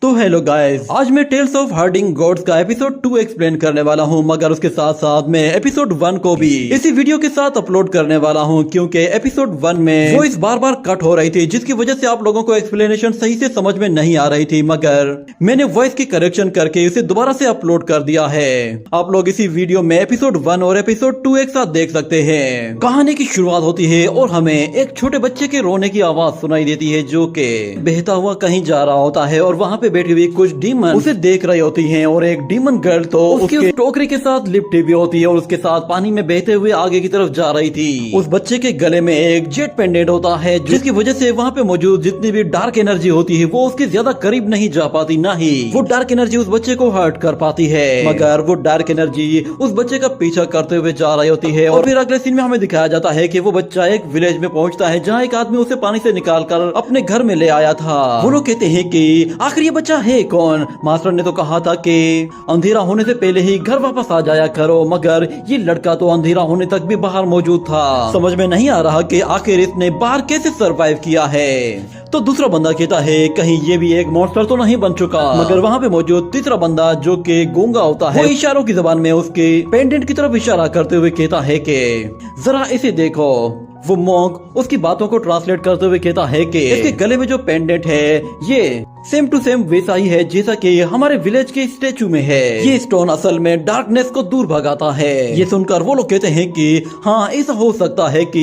तो hello guys, आज मैं टेल्स ऑफ हर्डिंग गॉड्स का एपिसोड 2 एक्सप्लेन करने वाला हूं, मगर उसके साथ साथ मैं एपिसोड 1 को भी इसी वीडियो के साथ अपलोड करने वाला हूं, क्योंकि एपिसोड 1 में वॉइस बार बार कट हो रही थी, जिसकी वजह से आप लोगों को एक्सप्लेनेशन सही से समझ में नहीं आ रही थी। मगर मैंने वॉइस की करेक्शन करके इसे दोबारा से अपलोड कर दिया है। आप लोग इसी वीडियो में एपिसोड 1 और एपिसोड 2 एक साथ देख सकते हैं। कहानी की शुरुआत होती है और हमें एक छोटे बच्चे के रोने की आवाज सुनाई देती है, जो कि बहता हुआ कहीं जा रहा होता है और वहाँ पे बैठी हुई कुछ डीमन उसे देख रही होती हैं, और एक डीमन गर्ल तो उसकी टोकरी के साथ लिपटी हुई होती है और उसके साथ पानी में बहते हुए आगे की तरफ जा रही थी। उस बच्चे के गले में एक जेट पेंडेंट होता है, जिसकी वजह से वहाँ पे मौजूद जितनी भी डार्क एनर्जी होती है वो उसके ज्यादा करीब नहीं जा पाती, ना ही वो डार्क एनर्जी उस बच्चे को हर्ट कर पाती है। मगर वो डार्क एनर्जी उस बच्चे का पीछा करते हुए जा रही होती है, और फिर अगले सीन में हमें दिखाया जाता है कि वो बच्चा एक विलेज में पहुंचता है, जहाँ एक आदमी उसे पानी से निकालकर अपने घर में ले आया था। वो लोग कहते हैं कि आखिर ये बच्चा है कौन? मास्टर ने तो कहा था कि अंधेरा होने से पहले ही घर वापस आ जाया करो, मगर ये लड़का तो अंधेरा होने तक भी बाहर मौजूद था। समझ में नहीं आ रहा कि आखिर इसने बाहर कैसे सरवाइव किया है। तो दूसरा बंदा कहता है कहीं ये भी एक मॉन्स्टर तो नहीं बन चुका। मगर वहाँ पे मौजूद तीसरा बंदा, जो कि गूंगा होता है, वो इशारों की जबान में उसके पेंडेंट की तरफ इशारा करते हुए कहता है कि जरा इसे देखो। वो मॉन्क उसकी बातों को ट्रांसलेट करते हुए कहता है कि इसके गले में जो पेंडेंट है ये सेम टू सेम वैसा ही है जैसा कि हमारे विलेज के स्टेचू में है। ये स्टोन असल में डार्कनेस को दूर भगाता है। ये सुनकर वो लोग कहते हैं कि हाँ, ऐसा हो सकता है कि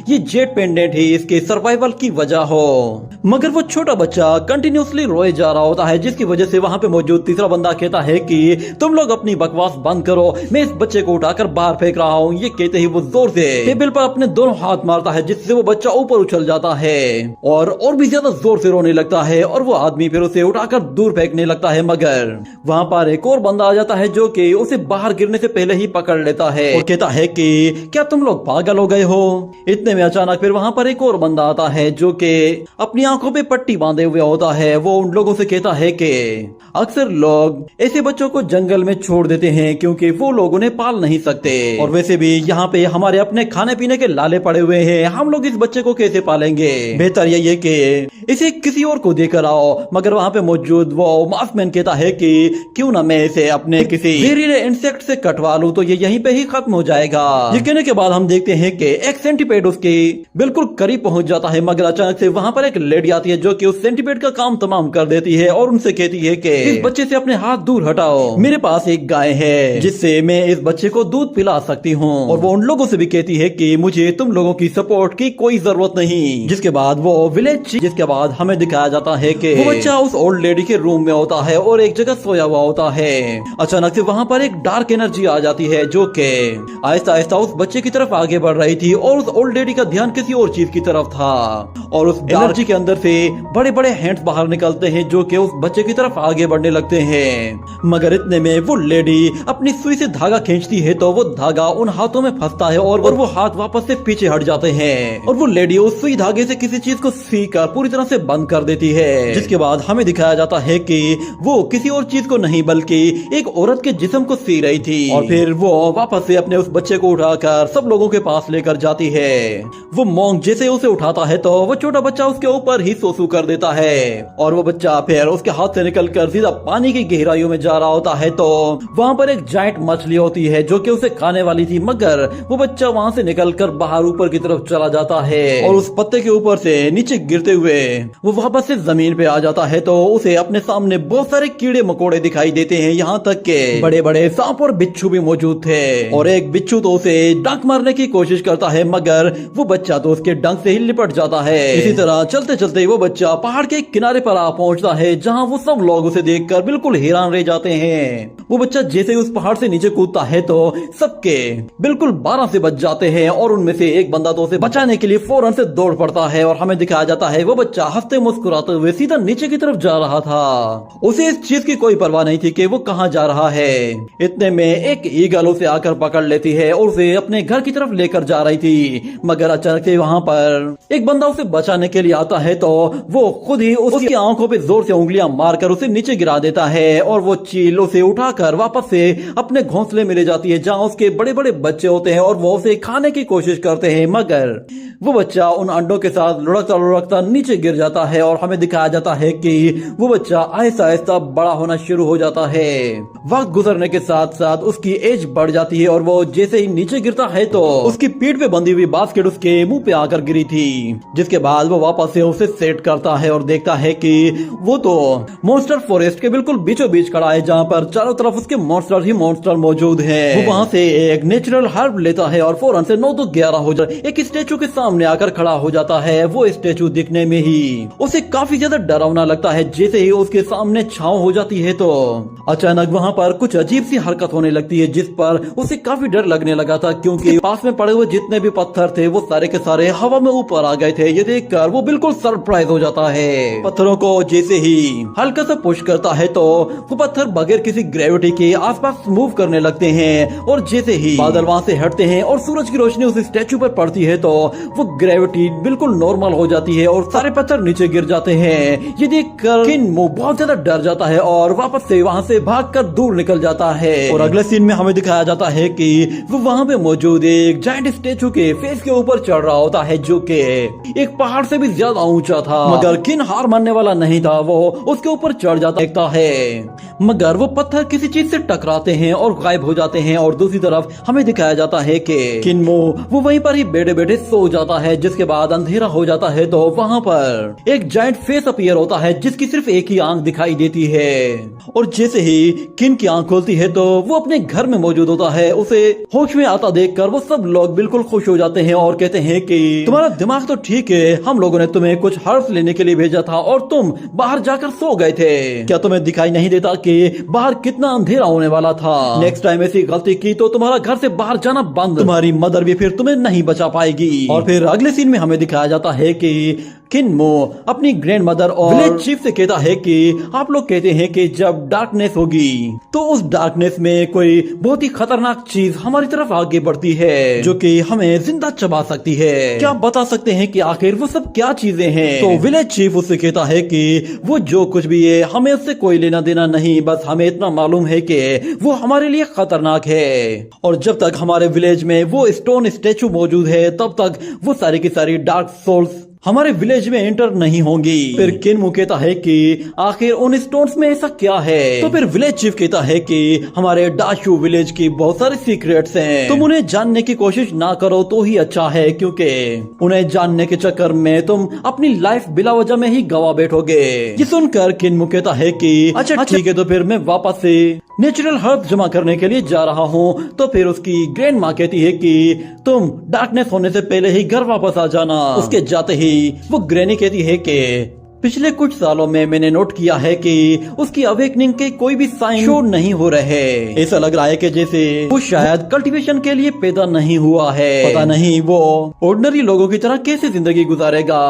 ये जेट पेंडेंट ही इसके सर्वाइवल की वजह हो। मगर वो छोटा बच्चा कंटिन्यूसली रोए जा रहा होता है, जिसकी वजह से वहाँ पे मौजूद तीसरा बंदा कहता है कि तुम लोग अपनी बकवास बंद करो, मैं इस बच्चे को उठाकर बाहर फेंक रहा हूँ। ये कहते ही वो जोर से टेबल पर अपने दोनों हाथ मारता है, जिससे वो बच्चा ऊपर उछल जाता है और भी ज्यादा जोर से रोने लगता है, और वो आदमी फिर उसे उठाकर दूर फेंकने लगता है। मगर वहाँ पर एक और बंदा आ जाता है, जो कि उसे बाहर गिरने से पहले ही पकड़ लेता है और कहता है कि क्या तुम लोग पागल हो गए हो? इतने में अचानक फिर वहाँ पर एक और बंदा आता है, जो कि अपनी आंखों पे पट्टी बांधे हुए होता है। वो उन लोगों से कहता है कि अक्सर लोग ऐसे बच्चों को जंगल में छोड़ देते हैं क्योंकि वो लोग उन्हें पाल नहीं सकते, और वैसे भी यहाँ पे हमारे अपने खाने पीने के लाले पड़े हुए हैं, हम लोग इस बच्चे को कैसे पालेंगे? बेहतर यही है कि इसे किसी और को देकर आओ। मगर वहाँ पे मौजूद वो मास्कमैन कहता है कि क्यों ना मैं इसे अपने किसी जहरीले इंसेक्ट से कटवा लूं, तो ये यहीं पे ही खत्म हो जाएगा। ये कहने के बाद हम देखते हैं कि एक सेंटीपेड उसके बिल्कुल करीब पहुंच जाता है, मगर अचानक से वहाँ पर एक लेडी आती है, जो कि उस सेंटीपेड का काम तमाम कर देती है और उनसे कहती है कि इस बच्चे से अपने हाथ दूर हटाओ, मेरे पास एक गाय है जिससे मैं इस बच्चे को दूध पिला सकती हूँ। और वो उन लोगों से भी कहती है कि मुझे तुम लोगों की सपोर्ट की कोई जरूरत नहीं। जिसके बाद वो विलेज, जिसके बाद हमें दिखाया जाता है कि वो बच्चा उस ओल्ड लेडी के रूम में होता है और एक जगह सोया हुआ होता है। अचानक से वहाँ पर एक डार्क एनर्जी आ जाती है, जो कि आहिस्ता आहिस्ता उस बच्चे की तरफ आगे बढ़ रही थी, और उस ओल्ड लेडी का ध्यान किसी और चीज की तरफ था, और उस एनर्जी के अंदर से बड़े बड़े हैंड्स बाहर निकलते हैं, जो कि उस बच्चे की तरफ आगे बढ़ने लगते हैं। मगर इतने में वो लेडी अपनी सुई से धागा खींचती है, तो वो धागा उन हाथों में फंसता है और वो हाथ वापस से पीछे हट जाते हैं, और वो लेडी उस सुई धागे से किसी चीज को सीकर पूरी तरह से बंद कर देती है। जिसके बाद हमें दिखाया जाता है कि वो किसी और चीज को नहीं बल्कि एक औरत के जिस्म को सी रही थी, और फिर वो वापस से अपने उस बच्चे को उठाकर सब लोगों के पास लेकर जाती है। वो मॉन्क जैसे उसे उठाता है तो वो छोटा बच्चा उसके ऊपर ही सोसू कर देता है, और वो बच्चा फिर उसके हाथ से निकलकर सीधा पानी की गहराइयों में जा रहा होता है। तो वहाँ पर एक जायंट मछली होती है, जो कि उसे खाने वाली थी, मगर वो बच्चा वहाँ से निकलकर बाहर ऊपर की तरफ चला जाता है, और उस पत्ते के ऊपर से नीचे गिरते हुए वो वापस से जमीन पे आ जाता है। तो उसे अपने सामने बहुत सारे कीड़े मकोड़े दिखाई देते हैं, यहाँ तक के बड़े बड़े सांप और बिच्छू भी मौजूद थे, और एक बिच्छू तो उसे डंक मारने की कोशिश करता है, मगर वो बच्चा तो उसके डंक से ही लिपट जाता है। इसी तरह चलते चलते वो बच्चा पहाड़ के किनारे पर आ पहुंचता है, जहाँ वो सब लोग उसे देखकर बिल्कुल हैरान रह जाते हैं। वो बच्चा जैसे ही उस पहाड़ से नीचे कूदता है तो सबके बिल्कुल 12 से बच जाते हैं, और उनमें से एक बंदा तो उसे बचाने के लिए फौरन से दौड़ पड़ता है, और हमें दिखाया जाता है वो बच्चा हंसते मुस्कुराते हुए सीधा नीचे की तरफ जा रहा था। उसे इस चीज की कोई परवाह नहीं थी कि वो कहाँ जा रहा है। इतने में एक ईगल उसे आकर पकड़ लेती है और उसे अपने घर की तरफ लेकर जा रही थी, मगर अचानक से वहाँ पर एक बंदा उसे बचाने के लिए आता है, तो वो खुद ही उसकी आंखों पे जोर से उंगलियां मारकर उसे नीचे गिरा देता है, और वो चील उसे उठाकर वापस से अपने घोंसले में ले जाती है, जहाँ उसके बड़े बड़े बच्चे होते हैं, और वो उसे खाने की कोशिश करते हैं, मगर वो बच्चा उन अंडों के साथ लुढ़कता लुढ़कता नीचे गिर जाता है। और हमें दिखाया जाता है कि वो बच्चा आहिस्ता आहिस्ता बड़ा होना शुरू हो जाता है। वक्त गुजरने के साथ साथ उसकी एज बढ़ जाती है और वो जैसे ही नीचे गिरता है तो उसकी पीठ पे बंधी हुई बास्केट उसके मुंह पे आकर गिरी थी, जिसके बाद वो वापस से उसे सेट करता है और देखता है कि वो तो मॉन्स्टर फॉरेस्ट के बिल्कुल बीचों बीच खड़ा है, जहाँ पर चारों तरफ उसके मॉन्स्टर ही मॉन्स्टर मौजूद हैं। वो वहाँ से एक नेचुरल हर्ब लेता है और फौरन से 9 तो 11 हो जाए एक स्टेचू के सामने आकर खड़ा हो जाता है। वो स्टेचू दिखने में ही उसे काफी ज्यादा डरावना लगता है। जैसे ही उसके सामने छांव हो जाती है तो अचानक वहाँ पर कुछ अजीब सी हरकत होने लगती है, जिस पर उसे काफी डर लगने लगा था, क्योंकि पास में पड़े हुए जितने भी पत्थर थे वो सारे के सारे हवा में ऊपर आ गए थे। ये देखकर वो बिल्कुल सरप्राइज हो जाता है। पत्थरों को जैसे ही हल्का सा पुश करता है तो वो पत्थर बगैर किसी ग्रेविटी के आसपास मूव करने लगते हैं, और जैसे ही बादल वहाँ से हटते हैं और सूरज की रोशनी उस स्टैचू पर पड़ती है तो वो ग्रेविटी बिल्कुल नॉर्मल हो जाती है और सारे पत्थर नीचे गिर जाते हैं। ये देखकर किन्मो बहुत ज्यादा डर जाता है और वापस से वहाँ से भागकर दूर निकल जाता है। और अगले सीन में हमें दिखाया जाता है कि वो वहाँ पे मौजूद एक जायंट स्टैचू के फेस के ऊपर चढ़ रहा होता है, जो कि एक पहाड़ से भी ज्यादा ऊंचा था। मगर किन हार मानने वाला नहीं था, वो उसके ऊपर चढ़ जाता है, मगर वो पत्थर किसी चीज से टकराते हैं और गायब हो जाते हैं। और दूसरी तरफ हमें दिखाया जाता है कि किन्मो वो वहीं पर ही बैठे बैठे सो जाता है, जिसके बाद अंधेरा हो जाता है तो वहाँ पर एक जायंट फेस अपीयर होता है, जिसकी सिर्फ एक ही आंख दिखाई देती है। और जैसे ही किन की आंख खुलती है तो वो अपने घर में मौजूद होता है। उसे होश में आता देखकर वो सब लोग बिल्कुल खुश हो जाते हैं और कहते हैं कि तुम्हारा दिमाग तो ठीक है, हम लोगों ने तुम्हें कुछ हर्ब्स लेने के लिए भेजा था और तुम बाहर जाकर सो गए थे। क्या तुम्हें दिखाई नहीं देता कि बाहर कितना अंधेरा होने वाला था? नेक्स्ट टाइम ऐसी गलती की तो तुम्हारा घर से बाहर जाना बंद, तुम्हारी मदर भी फिर तुम्हें नहीं बचा पाएगी। और फिर अगले सीन में हमें दिखाया जाता है कि किन्मो अपनी ग्रैंड मदर और विलेज चीफ से कहता है कि आप लोग कहते हैं कि जब डार्कनेस होगी तो उस डार्कनेस में कोई बहुत ही खतरनाक चीज हमारी तरफ आगे बढ़ती है, जो कि हमें जिंदा चबा सकती है। क्या आप बता सकते हैं कि आखिर वो सब क्या चीजें हैं? तो विलेज चीफ उससे कहता है कि वो जो कुछ भी है हमें उससे कोई लेना देना नहीं, बस हमें इतना मालूम है कि वो हमारे लिए खतरनाक है, और जब तक हमारे विलेज में वो स्टोन स्टेचू मौजूद है तब तक वो सारी की सारी डार्क सोल्स हमारे विलेज में एंटर नहीं होंगी। फिर किन्मो कहता है कि आखिर उन स्टोन्स में ऐसा क्या है? तो फिर विलेज चीफ कहता है कि हमारे डाशू विलेज की बहुत सारे सीक्रेट्स हैं, तुम उन्हें जानने की कोशिश ना करो तो ही अच्छा है, क्योंकि उन्हें जानने के चक्कर में तुम अपनी लाइफ बिला वजह में ही गवा बैठोगे। ये सुनकर किन्मो कहता है कि अच्छा ठीक है, तो फिर मैं वापस से नेचुरल हर्ब जमा करने के लिए जा रहा हूँ। तो फिर उसकी ग्रैंड माँ कहती है कि तुम डार्कनेस होने से पहले ही घर वापस आ जाना। उसके जाते ही वो ग्रैनी कहती है कि पिछले कुछ सालों में मैंने नोट किया है कि उसकी अवेकनिंग के कोई भी साइन शो नहीं हो रहे। ऐसा लग रहा है कि जैसे वो शायद कल्टीवेशन के लिए पैदा नहीं हुआ है। पता नहीं वो ऑर्डिनरी लोगों की तरह कैसे जिंदगी गुजारेगा।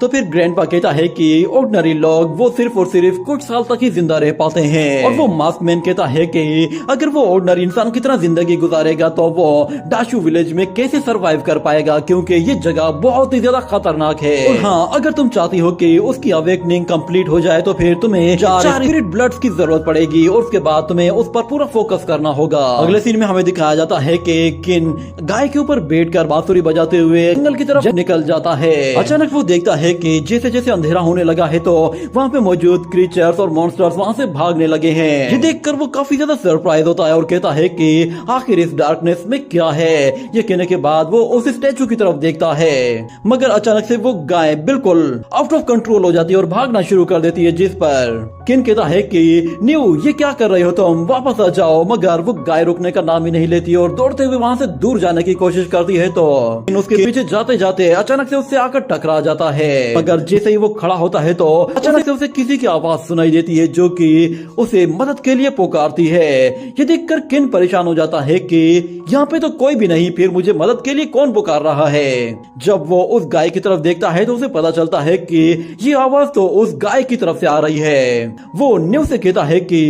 तो फिर ग्रैंडपा कहता है कि ऑर्डिनरी लोग वो सिर्फ और सिर्फ कुछ साल तक ही जिंदा रह पाते हैं, और वो मास्कमैन कहता है कि अगर वो ऑर्डिनरी इंसान की तरह जिंदगी गुजारेगा तो वो डाशू विलेज में कैसे सरवाइव कर पाएगा, क्योंकि ये जगह बहुत ही ज्यादा खतरनाक है। और हाँ, अगर तुम चाहती हो कि उसकी अवेकनिंग कंप्लीट हो जाए तो फिर तुम्हें 4 स्पिरिट ब्लड्स की जरूरत पड़ेगी, और उसके बाद तुम्हें उस पर पूरा फोकस करना होगा। अगले सीन में हमें दिखाया जाता है कि किन गाय के ऊपर बैठकर बांसुरी बजाते हुए जंगल की तरफ निकल जाता है। अचानक वो देखता है कि जैसे जैसे अंधेरा होने लगा है तो वहाँ पे मौजूद क्रीचर्स और मॉन्स्टर्स वहाँ से भागने लगे हैं। ये देखकर वो काफी ज्यादा सरप्राइज होता है और कहता है कि आखिर इस डार्कनेस में क्या है। ये कहने के बाद वो उस स्टैचू की तरफ देखता है, मगर अचानक से वो गाय बिल्कुल आउट ऑफ कंट्रोल हो जाती है और भागना शुरू कर देती है, जिस पर किन कहता है कि न्यू ये क्या कर रहे हो तुम, वापस आ जाओ। मगर वो गाय रुकने का नाम ही नहीं लेती और दौड़ते हुए वहाँ से दूर जाने की कोशिश करती है। तो उसके पीछे जाते जाते अचानक से उससे आकर टकरा जाता है, मगर जैसे ही वो खड़ा होता है तो अचानक से उसे किसी की आवाज सुनाई देती है जो कि उसे मदद के लिए पुकारती है। ये देखकर किन परेशान हो जाता है कि यहाँ पे तो कोई भी नहीं, फिर मुझे मदद के लिए कौन पुकार रहा है। जब वो उस गाय की तरफ देखता है तो उसे पता चलता है कि ये आवाज तो उस गाय की तरफ से आ रही है। वो न्यू से कहता है कि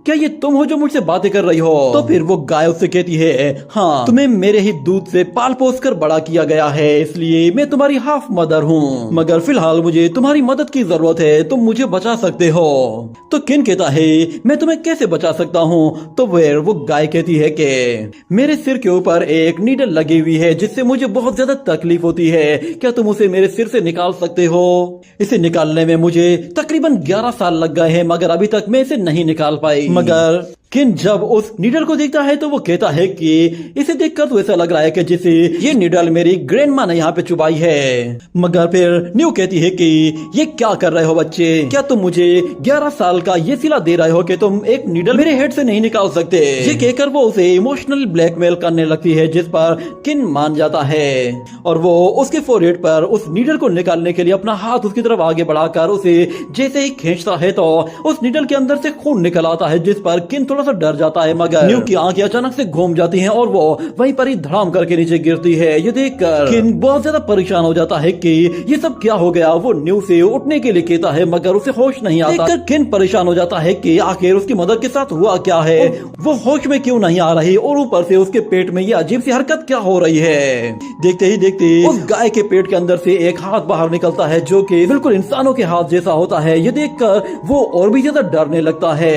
क्या ये तुम हो जो मुझसे बातें कर रही हो? तो फिर वो गाय उससे कहती है, हाँ, तुम्हें मेरे ही दूध से पाल पोस कर बड़ा किया गया है, इसलिए मैं तुम्हारी हाफ मदर हूँ। मगर फिलहाल मुझे तुम्हारी मदद की जरूरत है, तुम मुझे बचा सकते हो। तो किन कहता है मैं तुम्हें कैसे बचा सकता हूँ। तो फिर वो गाय कहती है कि मेरे सिर के ऊपर एक नीडल लगी हुई है जिससे मुझे बहुत ज्यादा तकलीफ होती है, क्या तुम उसे मेरे सिर से निकाल सकते हो। इसे निकालने में मुझे तकरीबन 11 साल लग गए हैं मगर अभी तक मैं इसे नहीं निकाल पाई। मगर किन जब उस नीडल को देखता है तो वो कहता है कि इसे देखकर तो ऐसा लग रहा है कि जैसे ये नीडल मेरी ग्रैंडमा ने यहाँ पे चुबाई है। मगर फिर न्यू कहती है कि ये क्या कर रहे हो बच्चे, क्या तुम मुझे 11 साल का ये सिला दे रहे हो कि तुम एक नीडल मेरे हेड से नहीं निकाल सकते। ये कहकर वो उसे इमोशनल ब्लैकमेल करने लगती है जिस पर किन मान जाता है और वो उसके फोरहेड पर उस नीडल को निकालने के लिए अपना हाथ उसकी तरफ आगे बढ़ाकर उसे जैसे ही खींचता है तो उस नीडल के अंदर से खून निकल आता है जिस पर किन थोड़ा सा डर जाता है। मगर न्यू की आंखें अचानक से घूम जाती हैं और वो वहीं पर ही धड़ाम करके नीचे गिरती है। ये देखकर किन बहुत ज्यादा परेशान हो जाता है कि ये सब क्या हो गया। वो न्यू से उठने के लिए कहता है मगर उसे होश नहीं आता। देखकर किन परेशान हो जाता है कि आखिर उसकी मदद के साथ हुआ क्या है, वो होश में क्यों नहीं आ रही और ऊपर से उसके पेट में ये अजीब सी हरकत क्या हो रही है। देखते ही देखते उस गाय के पेट के अंदर से एक हाथ बाहर निकलता है जो कि बिल्कुल इंसानों के हाथ जैसा होता है। ये देखकर वो और भी ज्यादा डरने लगता है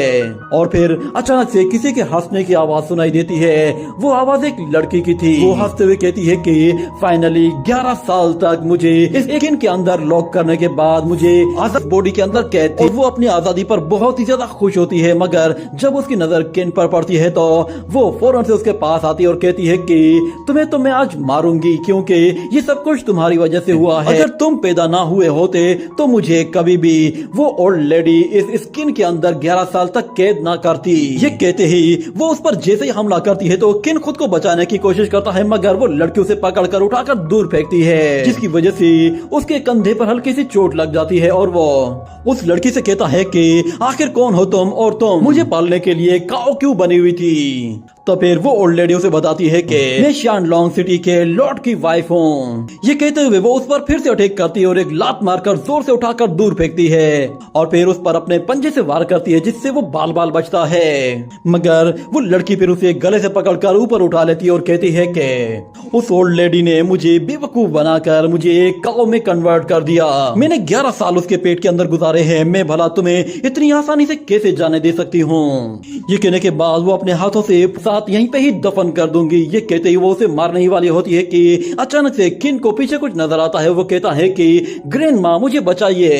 और फिर अचानक से किसी के हंसने की आवाज सुनाई देती है। वो आवाज एक लड़की की थी। वो हंसते हुए कहती है कि फाइनली 11 साल तक मुझे इस किन के अंदर लॉक करने के बाद मुझे आजाद बॉडी के अंदर कैद थी और वो अपनी आजादी पर बहुत ही ज्यादा खुश होती है। मगर जब उसकी नजर किन पर पड़ती है तो वो फौरन से उसके पास आती है और कहती है कि तुम्हें तो मैं आज मारूंगी क्योंकि ये सब कुछ तुम्हारी वजह से हुआ है। अगर तुम पैदा ना हुए होते तो मुझे कभी भी वो ओल्ड लेडी इस स्किन के अंदर 11 साल तक कैद ना करती। ये कहते ही वो उस पर जैसे ही हमला करती है तो किन खुद को बचाने की कोशिश करता है मगर वो लड़की उसे पकड़कर उठाकर दूर फेंकती है जिसकी वजह से उसके कंधे पर हल्की सी चोट लग जाती है और वो उस लड़की से कहता है कि आखिर कौन हो तुम और तुम मुझे पालने के लिए काऊ क्यों बनी हुई थी। तो फिर वो ओल्ड लेडी उसे बताती है कि मैं शानलोंग सिटी के लॉर्ड की वाइफ हूँ। ये कहते हुए वो उस पर फिर से अटैक करती है और एक लात मारकर जोर से उठाकर दूर फेंकती है और फिर उस पर अपने पंजे से वार करती है जिससे वो बाल बाल बचता है। मगर वो लड़की फिर उसे गले से पकड़कर ऊपर उठा लेती है और कहती है कि उस ओल्ड लेडी ने मुझे बेवकूफ बनाकर मुझे एक काऊ में कन्वर्ट कर दिया। मैंने 11 साल उसके पेट के अंदर गुजारे हैं, मैं भला तुम्हें इतनी आसानी से कैसे जाने दे सकती हूँ। ये कहने के बाद वो अपने हाथों से यहीं पे ही दफन कर दूंगी। ये कहते ही वो उसे मारने ही वाली होती है कि अचानक से किन को पीछे कुछ नजर आता है। वो कहता है कि ग्रैंडमा मुझे बचाइए।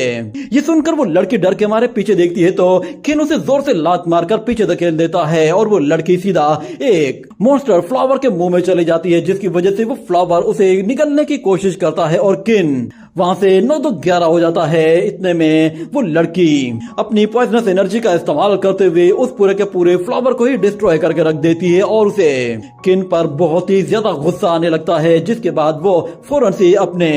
ये सुनकर वो लड़की डर के मारे पीछे देखती है तो किन उसे जोर से लात मारकर पीछे धकेल देता है और वो लड़की सीधा एक मॉन्स्टर फ्लावर के मुंह में चली जाती है जिसकी वजह से वो फ्लावर उसे निकलने की कोशिश करता है और किन वहां से 9-11 हो जाता है। इतने में वो लड़की अपनी पॉइजनस एनर्जी का इस्तेमाल करते हुए उस पूरे के पूरे फ्लावर को ही डिस्ट्रॉय करके रख देती है और उसे किन पर बहुत ही ज्यादा गुस्सा आने लगता है जिसके बाद वो फौरन से अपने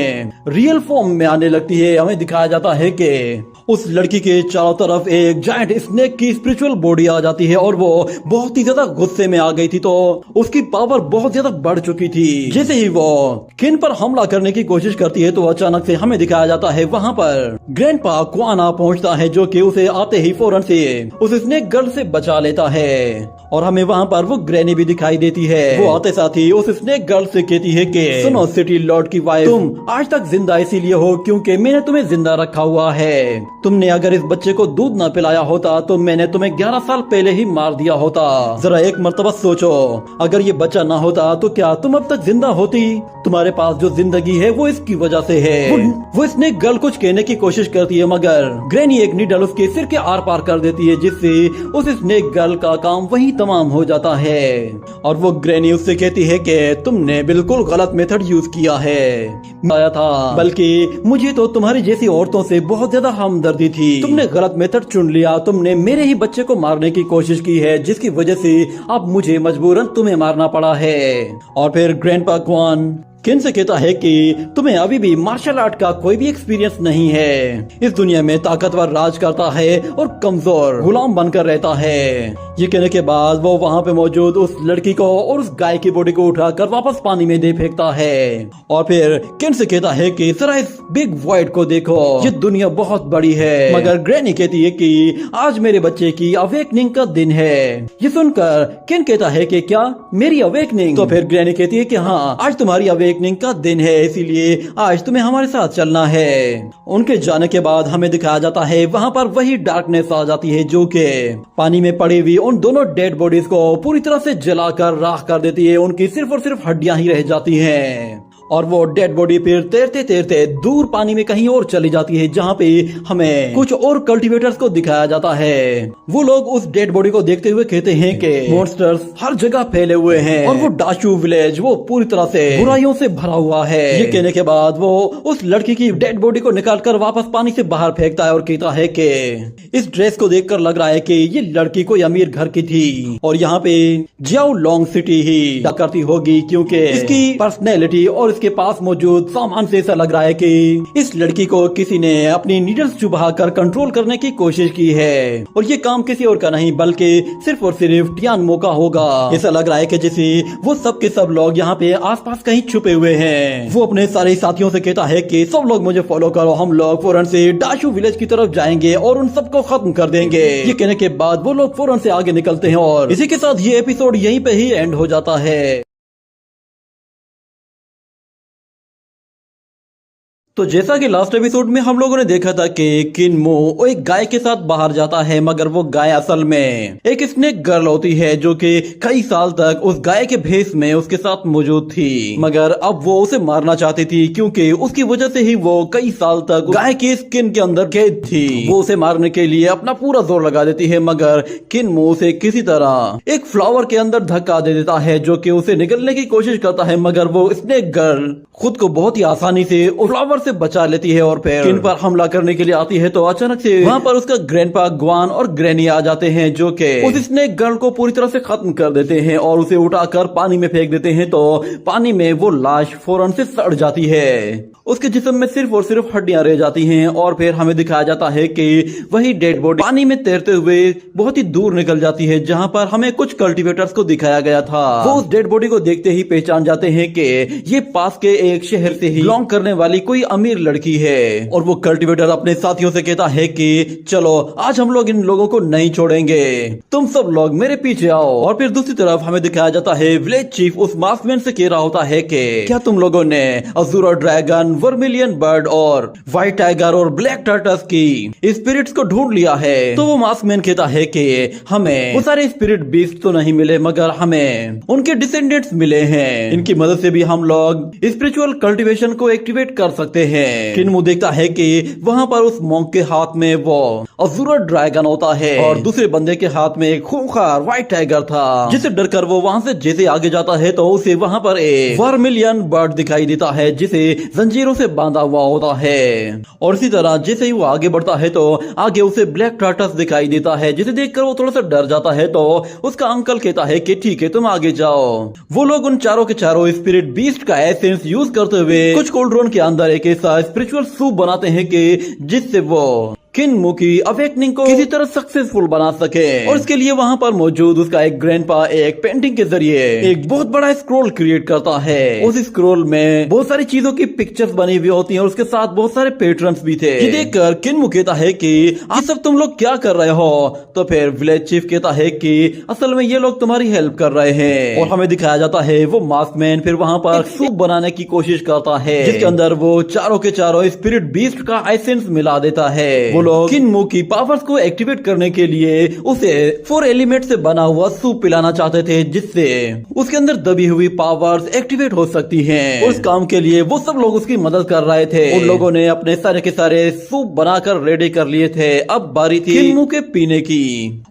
रियल फॉर्म में आने लगती है। हमें दिखाया जाता है कि उस लड़की के चारों तरफ एक जायंट स्नेक की स्पिरिचुअल बॉडी आ जाती है और वो बहुत ही ज्यादा गुस्से में आ गई थी तो उसकी पावर बहुत ज्यादा बढ़ चुकी थी। जैसे ही वो किन पर हमला करने की कोशिश करती है तो अचानक से हमें दिखाया जाता है वहाँ पर ग्रैंडपा क्वाना पहुँचता है जो कि उसे आते ही फौरन से उस स्नेक गर्ल से बचा लेता है और हमें वहाँ पर वो ग्रैनी भी दिखाई देती है। वो आते साथ ही उस स्नेक गर्ल से कहती है कि सुनो सिटी लॉर्ड की वाइफ, तुम आज तक जिंदा इसीलिए हो क्योंकि मैंने तुम्हें जिंदा रखा हुआ है। तुमने अगर इस बच्चे को दूध न पिलाया होता तो मैंने तुम्हें 11 साल पहले ही मार दिया होता। जरा एक मर्तबा सोचो, अगर ये बच्चा ना होता तो क्या तुम अब तक जिंदा होती। तुम्हारे पास जो जिंदगी है वो इसकी वजह से है। वो स्नेक गर्ल कुछ कहने की कोशिश करती है मगर ग्रैनी एक नीडल उसके सिर के आर पार कर देती है जिससे उस स्नेक गर्ल का काम वही तमाम हो जाता है और वो ग्रैनी उससे कहती है कि तुमने बिल्कुल गलत मेथड यूज किया है आया था, बल्कि मुझे तो तुम्हारी जैसी औरतों से बहुत ज्यादा हमदर्दी थी। तुमने गलत मेथड चुन लिया, तुमने मेरे ही बच्चे को मारने की कोशिश की है जिसकी वजह से अब मुझे मजबूरन तुम्हें मारना पड़ा है। और फिर ग्रैंडपा क्वान किन से कहता है कि तुम्हें अभी भी मार्शल आर्ट का कोई भी एक्सपीरियंस नहीं है। इस दुनिया में ताकतवर राज करता है और कमजोर गुलाम बनकर रहता है। ये कहने के बाद वो वहाँ पे मौजूद उस लड़की को और उस गाय की बॉडी को उठाकर वापस पानी में दे फेंकता है और फिर किन से कहता है कि जरा इस बिग वॉइड को देखो, ये दुनिया बहुत बड़ी है। मगर ग्रैनी कहती है कि आज मेरे बच्चे की अवेकनिंग का दिन है। ये सुनकर किन कहता है कि क्या मेरी अवेकनिंग? तो फिर ग्रैनी कहती है कि हाँ, आज तुम्हारी अवेकनिंग का दिन है, इसीलिए आज तुम्हें हमारे साथ चलना है। उनके जाने के बाद हमें दिखाया जाता है वहाँ पर वही डार्कनेस आ जाती है जो कि पानी में पड़ी हुई उन दोनों डेड बॉडीज को पूरी तरह से जलाकर राख कर देती है। उनकी सिर्फ और सिर्फ हड्डियां ही रह जाती हैं और वो डेड बॉडी फिर तैरते तैरते दूर पानी में कहीं और चली जाती है, जहाँ पे हमें कुछ और कल्टीवेटर्स को दिखाया जाता है। वो लोग उस डेड बॉडी को देखते हुए कहते हैं कि मॉन्स्टर्स हर जगह फैले हुए हैं और वो डाशू विलेज वो पूरी तरह से बुराइयों से भरा हुआ है। ये कहने के बाद वो उस लड़की की डेड बॉडी को निकालकर वापस पानी से बाहर फेंकता है और कहता है कि इस ड्रेस को देखकर लग रहा है कि ये लड़की कोई अमीर घर की थी और यहाँ पे जियाओ लॉन्ग सिटी ही करती होगी, क्योंकि इसकी पर्सनैलिटी और इसके पास मौजूद सामान से ऐसा लग रहा है कि इस लड़की को किसी ने अपनी नीडल्स चुभा कर कंट्रोल करने की कोशिश की है और ये काम किसी और का नहीं बल्कि सिर्फ और सिर्फ टियानमो का होगा। ऐसा लग रहा है कि जैसे वो सब के सब लोग यहाँ पे आसपास कहीं छुपे हुए हैं। वो अपने सारे साथियों से कहता है कि सब लोग मुझे फॉलो करो, हम लोग फौरन से डाशू विलेज की तरफ जाएंगे और उन सबको खत्म कर देंगे। ये कहने के बाद वो लोग फौरन से आगे निकलते हैं और इसी के साथ ये एपिसोड यहीं पे ही एंड हो जाता है। तो जैसा कि लास्ट एपिसोड में हम लोगों ने देखा था कि किनमो एक गाय के साथ बाहर जाता है, मगर वो गाय असल में एक स्नेक गर्ल होती है जो कि कई साल तक उस गाय के भेष में उसके साथ मौजूद थी। मगर अब वो उसे मारना चाहती थी क्योंकि उसकी वजह से ही वो कई साल तक गाय की स्किन के अंदर कैद थी। वो उसे मारने के लिए अपना पूरा जोर लगा देती है, मगर किनमो उसे किसी तरह एक फ्लावर के अंदर धक्का दे देता है जो कि उसे निकलने की कोशिश करता है, मगर वो स्नेक गर्ल खुद को बहुत ही आसानी से फ्लावर से बचा लेती है और फिर किन पर हमला करने के लिए आती है। तो अचानक से वहाँ पर उसका ग्रैंडपा ग्वान और ग्रैनी आ जाते हैं जो कि उस स्नेक गर्ल को पूरी तरह से खत्म कर देते हैं और उसे उठाकर पानी में फेंक देते हैं। तो पानी में वो लाश फौरन से सड़ जाती है, उसके जिस्म में सिर्फ और सिर्फ हड्डियां रह जाती हैं और फिर हमें दिखाया जाता है कि वही डेड बॉडी पानी में तैरते हुए बहुत ही दूर निकल जाती है, जहां पर हमें कुछ कल्टीवेटर्स को दिखाया गया था। वो उस डेड बॉडी को देखते ही पहचान जाते हैं कि ये पास के एक शहर से ही बिलोंग करने वाली कोई अमीर लड़की है। और वो कल्टीवेटर अपने साथियों से कहता है कि चलो आज हम लोग इन लोगों को नहीं छोड़ेंगे, तुम सब लोग मेरे पीछे आओ। और फिर दूसरी तरफ हमें दिखाया जाता है विलेज चीफ उस मास्कमैन से कह रहा होता है कि क्या तुम लोगों ने अज़ूरा ड्रैगन, वर्मिलियन बर्ड और व्हाइट टाइगर और ब्लैक टर्टस की स्पिरिट्स को ढूंढ लिया है? तो वो मास्कमैन कहता है कि हमें वो सारे स्पिरिट बीस्ट तो नहीं मिले, मगर हमें उनके डिसेंडेंट्स मिले हैं। इनकी मदद से भी हम लोग स्पिरिचुअल कल्टीवेशन को एक्टिवेट कर सकते हैं। किनमो देखता है कि वहाँ पर उस मॉन्क के हाथ में वो अज़ूरा ड्रैगन होता है और दूसरे बंदे के हाथ में एक खूंखार व्हाइट टाइगर था, जिसे डरकर वो वहाँ से जैसे आगे जाता है तो उसे वहाँ पर एक वर्मिलियन बर्ड दिखाई देता है जिसे जंजीरों से बांधा हुआ होता है। और इसी तरह जैसे ही वो आगे बढ़ता है तो आगे उसे ब्लैक टार्टस दिखाई देता है, जिसे देखकर वो थोड़ा सा डर जाता है। तो उसका अंकल कहता है कि ठीक है तुम आगे जाओ। वो लोग उन चारों के चारों स्पिरिट बीस्ट का एसेंस यूज करते हुए कुछ कोल्ड्रोन के अंदर एक ऐसा स्पिरिचुअल सूप बनाते हैं कि जिससे वो किनमो की अवेकनिंग को किसी तरह सक्सेसफुल बना सके। और इसके लिए वहाँ पर मौजूद उसका एक ग्रैंडपा एक पेंटिंग के जरिए एक बहुत बड़ा स्क्रोल क्रिएट करता है। उस स्क्रोल में बहुत सारी चीजों की पिक्चर्स बनी हुई होती हैं और उसके साथ बहुत सारे पैटर्न्स भी थे। ये देखकर किनमो कहता है कि आप सब तुम लोग क्या कर रहे हो? तो फिर विलेज चीफ कहता है कि असल में ये लोग तुम्हारी हेल्प कर रहे हैं। और हमें दिखाया जाता है वो मास्कमैन फिर वहाँ पर सूप बनाने की कोशिश करता है, जिसके अंदर वो चारों के चारों स्पिरिट बीस्ट का एसेंस मिला देता है। लोग किनमो की पावर्स को एक्टिवेट करने के लिए उसे 4 एलिमेंट से बना हुआ सूप पिलाना चाहते थे, जिससे उसके अंदर दबी हुई पावर्स एक्टिवेट हो सकती हैं। उस काम के लिए वो सब लोग उसकी मदद कर रहे थे। उन लोगों ने अपने सारे के सारे सूप बनाकर रेडी कर लिए थे। अब बारी थी किनमो के पीने की।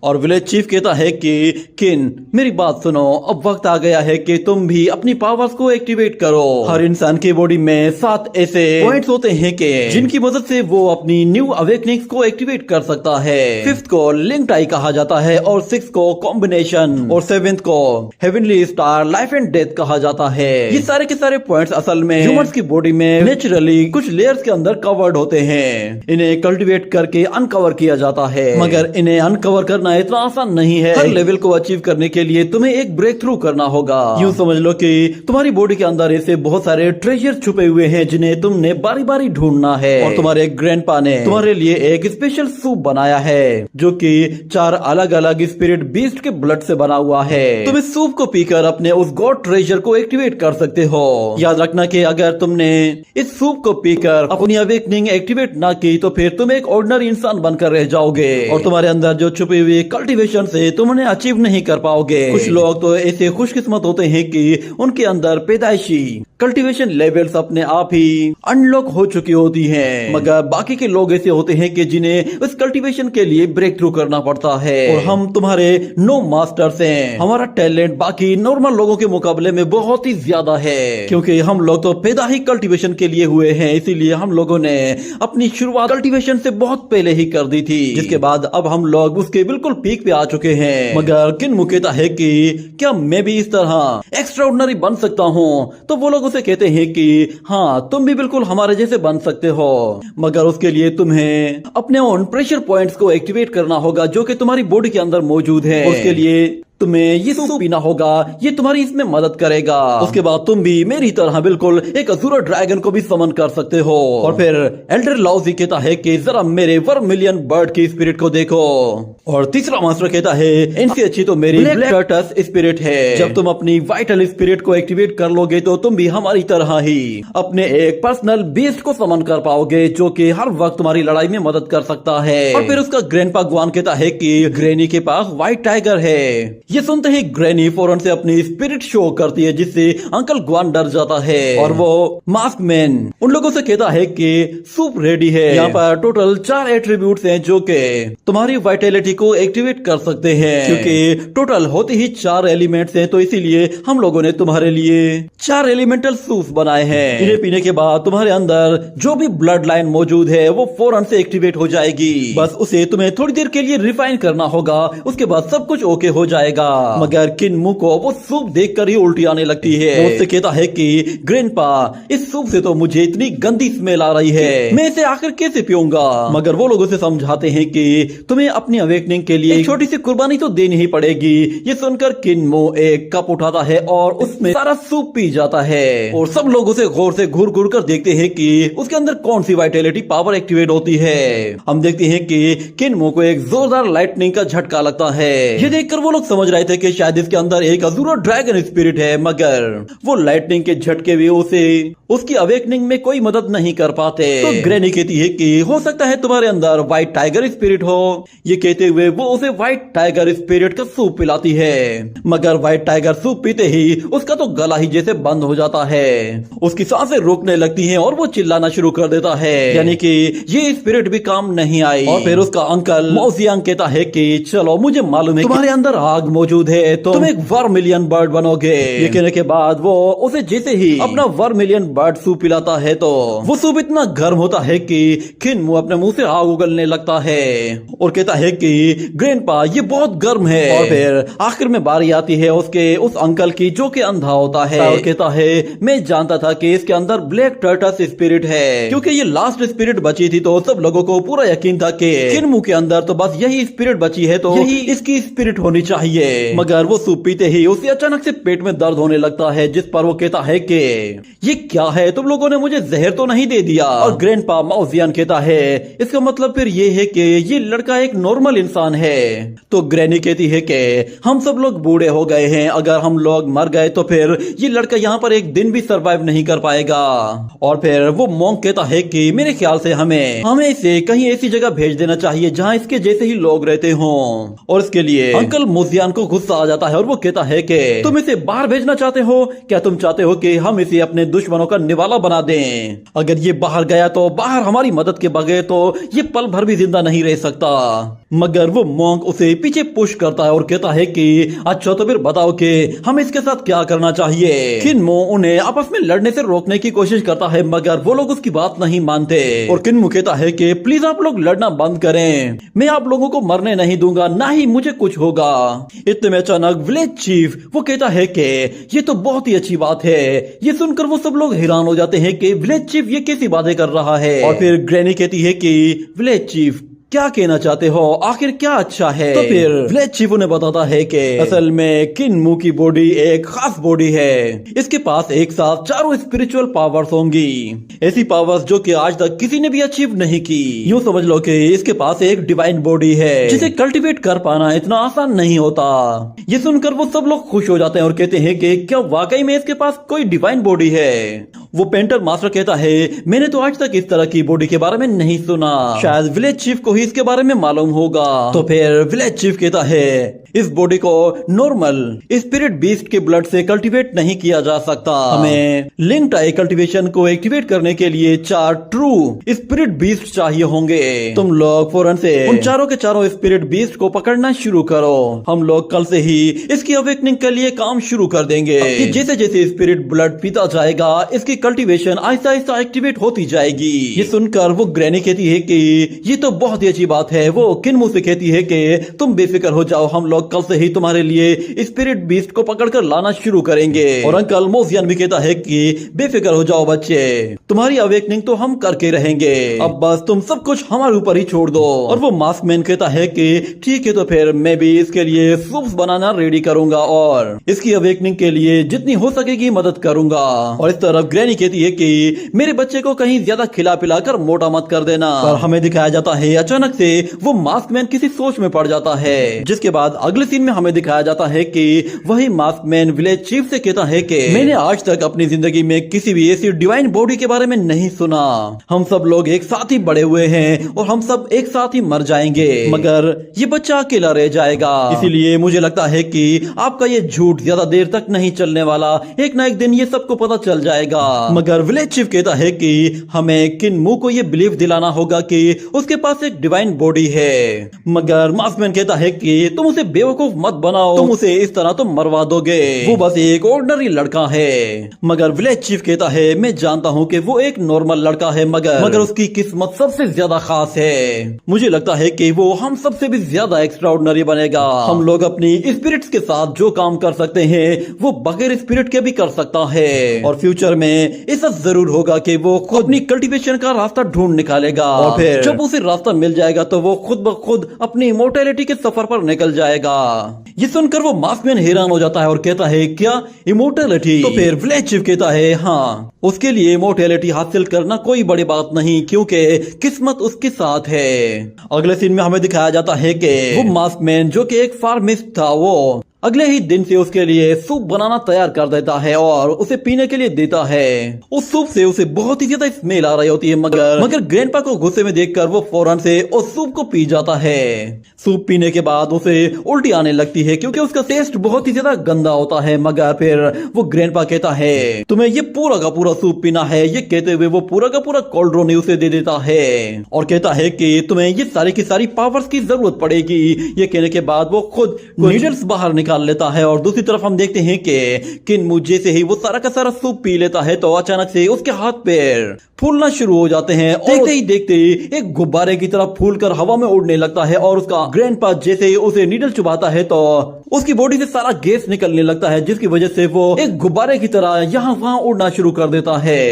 और विलेज चीफ कहता है कि किन मेरी बात सुनो, अब वक्त आ गया है कि तुम भी अपनी पावर्स को एक्टिवेट करो। हर इंसान की बॉडी में 7 ऐसे पॉइंट्स होते हैं कि जिनकी मदद से वो अपनी न्यू अवेकनिंग को एक्टिवेट कर सकता है। 5th को लिंक्ड आई कहा जाता है और 6th को कॉम्बिनेशन और 7th को heavenly star life and death कहा जाता है। ये सारे के सारे पॉइंट्स असल में ह्यूमंस की बॉडी में नेचुरली कुछ लेयर्स के अंदर कवर्ड होते हैं। इन्हें कल्टीवेट करके अनकवर किया जाता है, मगर इन्हें अनकवर करना इतना आसान नहीं है। हर लेवल को अचीव करने के लिए तुम्हें एक ब्रेक थ्रू करना होगा। यूँ समझ लो कि तुम्हारी बॉडी के अंदर ऐसे बहुत सारे ट्रेजर छुपे हुए हैं जिन्हें तुमने बारी बारी ढूंढना है। और तुम्हारे ग्रैंडपा ने तुम्हारे लिए एक स्पेशल सूप बनाया है जो कि 4 अलग अलग स्पिरिट बीस्ट के ब्लड से बना हुआ है। तुम इस सूप को पीकर अपने उस गॉड ट्रेजर को एक्टिवेट कर सकते हो। याद रखना कि अगर तुमने इस सूप को पीकर अपनी अवेकनिंग एक्टिवेट ना की तो फिर तुम एक ऑर्डिनरी इंसान बनकर रह जाओगे और तुम्हारे अंदर जो छुपी हुई कल्टीवेशन से तुम उन्हें अचीव नहीं कर पाओगे। कुछ लोग तो ऐसे खुशकिस्मत होते हैं कि उनके अंदर पैदाइशी कल्टीवेशन लेवल्स अपने आप ही अनलॉक हो चुकी होती हैं, मगर बाकी के लोग ऐसे होते हैं कि जिन्हें उस कल्टीवेशन के लिए ब्रेक थ्रू करना पड़ता है। और हम तुम्हारे नो मास्टर्स हैं। हमारा टैलेंट बाकी नॉर्मल लोगों के मुकाबले में बहुत ही ज्यादा है, क्योंकि हम लोग तो पैदा ही कल्टीवेशन के लिए हुए हैं। इसीलिए हम लोगों ने अपनी शुरुआत कल्टीवेशन से बहुत पहले ही कर दी थी, जिसके बाद अब हम लोग उसके बिल्कुल पीक पे आ चुके हैं। मगर किन कहता है कि क्या मैं भी इस तरह एक्स्ट्राऑर्डिनरी बन सकता हूँ? तो वो लोग उसे कहते हैं कि हाँ, तुम भी बिल्कुल हमारे जैसे बन सकते हो, मगर उसके लिए तुम्हें अपने उन प्रेशर पॉइंट्स को एक्टिवेट करना होगा जो कि तुम्हारी बॉडी के अंदर मौजूद है। उसके लिए तुम्हें ये सूप पीना होगा, ये तुम्हारी इसमें मदद करेगा। उसके बाद तुम भी मेरी तरह बिल्कुल एक अज़ूरा ड्रैगन को भी समन कर सकते हो। और फिर एल्डर लाउजी कहता है कि जरा मेरे वर्मिलियन बर्ड की स्पिरिट को देखो। और तीसरा मास्टर कहता है इनसे अच्छी तो मेरी ब्लैक टर्टस स्पिरिट है। जब तुम अपनी वाइटल स्पिरिट को एक्टिवेट कर लोगे तो तुम भी हमारी तरह ही अपने एक पर्सनल बीस्ट को समन कर पाओगे जो कि हर वक्त तुम्हारी लड़ाई में मदद कर सकता है। और फिर उसका ग्रैंडपा ग्वान कहता है कि ग्रैनी के पास व्हाइट टाइगर है। ये सुनते ही ग्रैनी फौरन से अपनी स्पिरिट शो करती है, जिससे अंकल ग्वान डर जाता है और वो मास्क मैन उन लोगों से कहता है कि सूप रेडी है। यहाँ पर टोटल 4 एट्रीब्यूट्स हैं जो कि तुम्हारी वाइटैलिटी को एक्टिवेट कर सकते हैं। क्योंकि टोटल होते ही 4 एलिमेंट्स हैं, तो इसीलिए हम लोगों ने तुम्हारे लिए 4 एलिमेंटल सूप बनाए हैं। इन्हें पीने के बाद तुम्हारे अंदर जो भी ब्लड लाइन मौजूद है वो फौरन से एक्टिवेट हो जाएगी। बस उसे तुम्हें थोड़ी देर के लिए रिफाइन करना होगा, उसके बाद सब कुछ ओके हो जाएगा। मगर किन्मू को वो सूप देखकर ही उल्टी आने लगती है। वो उससे कहता है कि ग्रैंडपा, इस सूप से तो मुझे इतनी गंदी स्मेल आ रही है, मैं इसे आखिर कैसे पीऊंगा? मगर वो लोगों से समझाते हैं कि तुम्हें अपनी अवेकनिंग के लिए एक छोटी सी कुर्बानी तो देनी ही पड़ेगी। ये सुनकर किन्मू एक कप उठाता है और उसमें सारा सूप पी जाता है। और सब लोग उसे गौर से घूर घूर कर देखते हैं कि उसके अंदर कौन सी वाइटैलिटी पावर एक्टिवेट होती है। हम देखते हैं कि किन्मू को एक जोरदार लाइटनिंग का झटका लगता है। ये देखकर वो लोग समझ रहे थे कि शायद इसके अंदर एक अज़ूरा ड्रैगन स्पिरिट है, मगर वो लाइटनिंग के झटके भी उसे उसकी अवेकनिंग में कोई मदद नहीं कर पाते। तो ग्रैनी कहती है कि हो सकता है तुम्हारे अंदर व्हाइट टाइगर स्पिरिट हो। ये कहते हुए वो उसे व्हाइट टाइगर स्पिरिट का सूप पिलाती है, मगर व्हाइट टाइगर सूप पीते ही उसका तो गला ही जैसे बंद हो जाता है, उसकी सांसें रुकने लगती हैं और वो चिल्लाना शुरू कर देता है, यानी कि ये स्पिरिट भी काम नहीं आई। और फिर उसका अंकल मोजियांग कहता है कि चलो, मुझे मालूम है तुम्हारे अंदर आग मौजूद है, तो तुम एक वर्मिलियन बर्ड बनोगे। ये कहने के बाद वो उसे जैसे ही अपना वर्मिलियन बर्ड सूप पिलाता है तो वो सूप इतना गर्म होता है कि किन्मू अपने मुंह से आग उगलने लगता है और कहता है कि ग्रैंडपा, ये बहुत गर्म है। और फिर आखिर में बारी आती है उसके उस अंकल की जो कि अंधा होता है और कहता है मैं जानता था कि इसके अंदर ब्लैक टर्टस स्पिरिट है, क्योंकि ये लास्ट स्पिरिट बची थी तो सब लोगों को पूरा यकीन था कि किन्मू के अंदर तो बस यही स्पिरिट बची है, तो यही इसकी स्पिरिट होनी चाहिए। मगर वो सूप पीते ही उसे अचानक से पेट में दर्द होने लगता है, जिस पर वो कहता है कि ये क्या है, तुम लोगों ने मुझे जहर तो नहीं दे दिया? और ग्रैंडपा माउजियान कहता है इसका मतलब फिर ये है कि ये लड़का एक नॉर्मल इंसान है। तो ग्रैनी कहती है कि हम सब लोग बूढ़े हो गए हैं, अगर हम लोग मर गए तो फिर ये लड़का यहाँ पर एक दिन भी सरवाइव नहीं कर पाएगा। और फिर वो मॉन्क कहता है कि मेरे ख्याल से हमें इसे कहीं ऐसी जगह भेज देना चाहिए जहाँ इसके जैसे ही लोग रहते हों। और इसके लिए अंकल मोजियान को गुस्सा आ जाता है और वो कहता है कि तुम इसे बाहर भेजना चाहते हो? क्या तुम चाहते हो कि हम इसे अपने दुश्मनों का निवाला बना दें? अगर ये बाहर गया तो बाहर हमारी मदद के बगैर तो ये पल भर भी जिंदा नहीं रह सकता। मगर वो मॉन्क उसे पीछे पुश करता है और कहता है कि अच्छा, तो फिर बताओ कि हम इसके साथ क्या करना चाहिए। किन्मू उन्हें आपस में लड़ने से रोकने की कोशिश करता है, मगर वो लोग उसकी बात नहीं मानते। और किन्मू कहता है कि प्लीज आप लोग लड़ना बंद करें, मैं आप लोगों को मरने नहीं दूंगा, ना ही मुझे कुछ होगा। इतने में अचानक विलेज चीफ वो कहता है कि ये तो बहुत ही अच्छी बात है। ये सुनकर वो सब लोग हैरान हो जाते हैं कि विलेज चीफ ये कैसी बातें कर रहा है। और फिर ग्रैनी कहती है कि विलेज चीफ, क्या कहना चाहते हो, आखिर क्या अच्छा है? तो फिर विलेज चीफ उन्हें बताता है कि असल में किन्मू की बॉडी एक खास बॉडी है। इसके पास एक साथ चारों स्पिरिचुअल पावर्स होंगी, ऐसी पावर्स जो कि आज तक किसी ने भी अचीव नहीं की। यूँ समझ लो कि इसके पास एक डिवाइन बॉडी है जिसे कल्टीवेट कर पाना इतना आसान नहीं होता। ये सुनकर वो सब लोग खुश हो जाते हैं और कहते हैं कि क्या वाकई में इसके पास कोई डिवाइन बॉडी है? वो पेंटर मास्टर कहता है मैंने तो आज तक इस तरह की बॉडी के बारे में नहीं सुना, शायद विलेज चीफ को ही इसके बारे में मालूम होगा। तो फिर विलेज चीफ कहता है इस बॉडी को नॉर्मल स्पिरिट बीस्ट के ब्लड से कल्टीवेट नहीं किया जा सकता। हमें लिंक्ड आई कल्टीवेशन को एक्टिवेट करने के लिए 4 ट्रू स्पिरिट बीस्ट चाहिए होंगे। तुम लोग फौरन से उन चारों के चारों स्पिरिट बीस्ट को पकड़ना शुरू करो। हम लोग कल से ही इसकी अवेकनिंग के लिए काम शुरू कर देंगे। जैसे जैसे स्पिरिट ब्लड पीता जाएगा इसकी कल्टीवेशन आहिस्ता आहिस्ता एक्टिवेट होती जाएगी। ये सुनकर वो ग्रैनी कहती है कि ये तो बहुत ही अच्छी बात है। वो किन्मू से कहती है कि तुम बेफिक्र हो जाओ, हम लोग कल से ही तुम्हारे लिए स्पिरिट बीस्ट को पकड़कर लाना शुरू करेंगे। और अंकल मोजियन भी कहता है कि बेफिक्र हो जाओ बच्चे, तुम्हारी अवेकनिंग तो हम करके रहेंगे, अब बस तुम सब कुछ हमारे ऊपर ही छोड़ दो। और वो मास्क मैन कहता है कि ठीक है, तो फिर मैं भी इसके लिए सूप्स बनाना रेडी करूंगा और इसकी अवेकनिंग के लिए जितनी हो सकेगी मदद करूंगा। और इस तरफ ग्रैनी कहती है कि मेरे बच्चे को कहीं ज्यादा खिला पिलाकर मोटा मत कर देना। पर हमें दिखाया जाता है अचानक से वो मास्क मैन किसी सोच में पड़ जाता है, जिसके बाद अगले सीन में हमें दिखाया जाता है कि वही मास्क मैन विलेज चीफ से कहता है कि मैंने आज तक अपनी जिंदगी में किसी भी ऐसी डिवाइन बॉडी के बारे में नहीं सुना। हम सब लोग एक साथ ही बड़े हुए हैं और हम सब एक साथ ही मर जाएंगे, मगर ये बच्चा अकेला रह जाएगा। इसीलिए मुझे लगता है कि आपका ये झूठ ज्यादा देर तक नहीं चलने वाला, एक ना एक दिन ये सबको पता चल जाएगा। मगर विलेज चीफ कहता है कि हमें किन्मू को ये बिलीव दिलाना होगा कि उसके पास एक डिवाइन बॉडी है। मगर मास्कमैन कहता है कि तुम उसे बेवकूफ मत बनाओ, तुम उसे इस तरह तो मरवा दोगे, वो बस एक ऑर्डिनरी लड़का है। मगर विलेज चीफ कहता है मैं जानता हूँ कि वो एक नॉर्मल लड़का है, मगर उसकी किस्मत सबसे ज्यादा खास है। मुझे लगता है कि वो हम सबसे भी ज्यादा एक्स्ट्राऑर्डिनरी बनेगा। हम लोग अपनी स्पिरिट्स के साथ जो काम कर सकते हैं वो बगैर स्पिरिट के भी कर सकता है। और फ्यूचर में ऐसा जरूर होगा कि वो खुद अपनी कल्टीवेशन का रास्ता ढूंढ निकालेगा और फिर जब उसे रास्ता मिल जाएगा तो वो खुद ब खुद अपनी इमोर्टैलिटी के सफर पर निकल जाएगा। ये सुनकर वो मास्कमैन हैरान हो जाता है और कहता है क्या इमोर्टैलिटी? तो फिर विलेज चीफ कहता है हाँ, उसके लिए इमोर्टैलिटी हासिल करना कोई बड़ी बात नहीं, क्योंकि किस्मत उसके साथ है। अगले सीन में हमें दिखाया जाता है कि वो मास्कमैन जो कि एक फार्मिस्ट था, वो अगले ही दिन से उसके लिए सूप बनाना तैयार कर देता है और उसे पीने के लिए देता है। उस सूप से उसे बहुत ही ज्यादा स्मेल आ रही होती है, मगर ग्रैंडपा को गुस्से में देखकर वो फौरन से उस सूप को पी जाता है। सूप पीने के बाद उसे उल्टी आने लगती है क्योंकि उसका टेस्ट बहुत ही ज्यादा गंदा होता है। मगर फिर वो ग्रैंडपा कहता है तुम्हें ये पूरा का पूरा सूप पीना है। ये कहते हुए वो पूरा का पूरा कोल्ड्रोनी उसे दे देता है और कहता है कि तुम्हें ये सारी की सारी पावर्स की जरूरत पड़ेगी। ये कहने के बाद वो खुद नीडल्स बाहर निकाल लेता है और दूसरी तरफ हम देखते हैं कि किन्मू जैसे ही वो सारा का सारा सूप पी लेता है तो अचानक से उसके हाथ पैर फूलना शुरू हो जाते हैं। देखते ही देखते एक गुब्बारे की तरह फूलकर हवा में उड़ने लगता है और उसका ग्रैंडपा जैसे ही उसे नीडल चुभाता है तो उसकी बॉडी से सारा गैस निकलने लगता है, जिसकी वजह से वो एक गुब्बारे की तरह यहाँ वहाँ उड़ना शुरू कर देता है।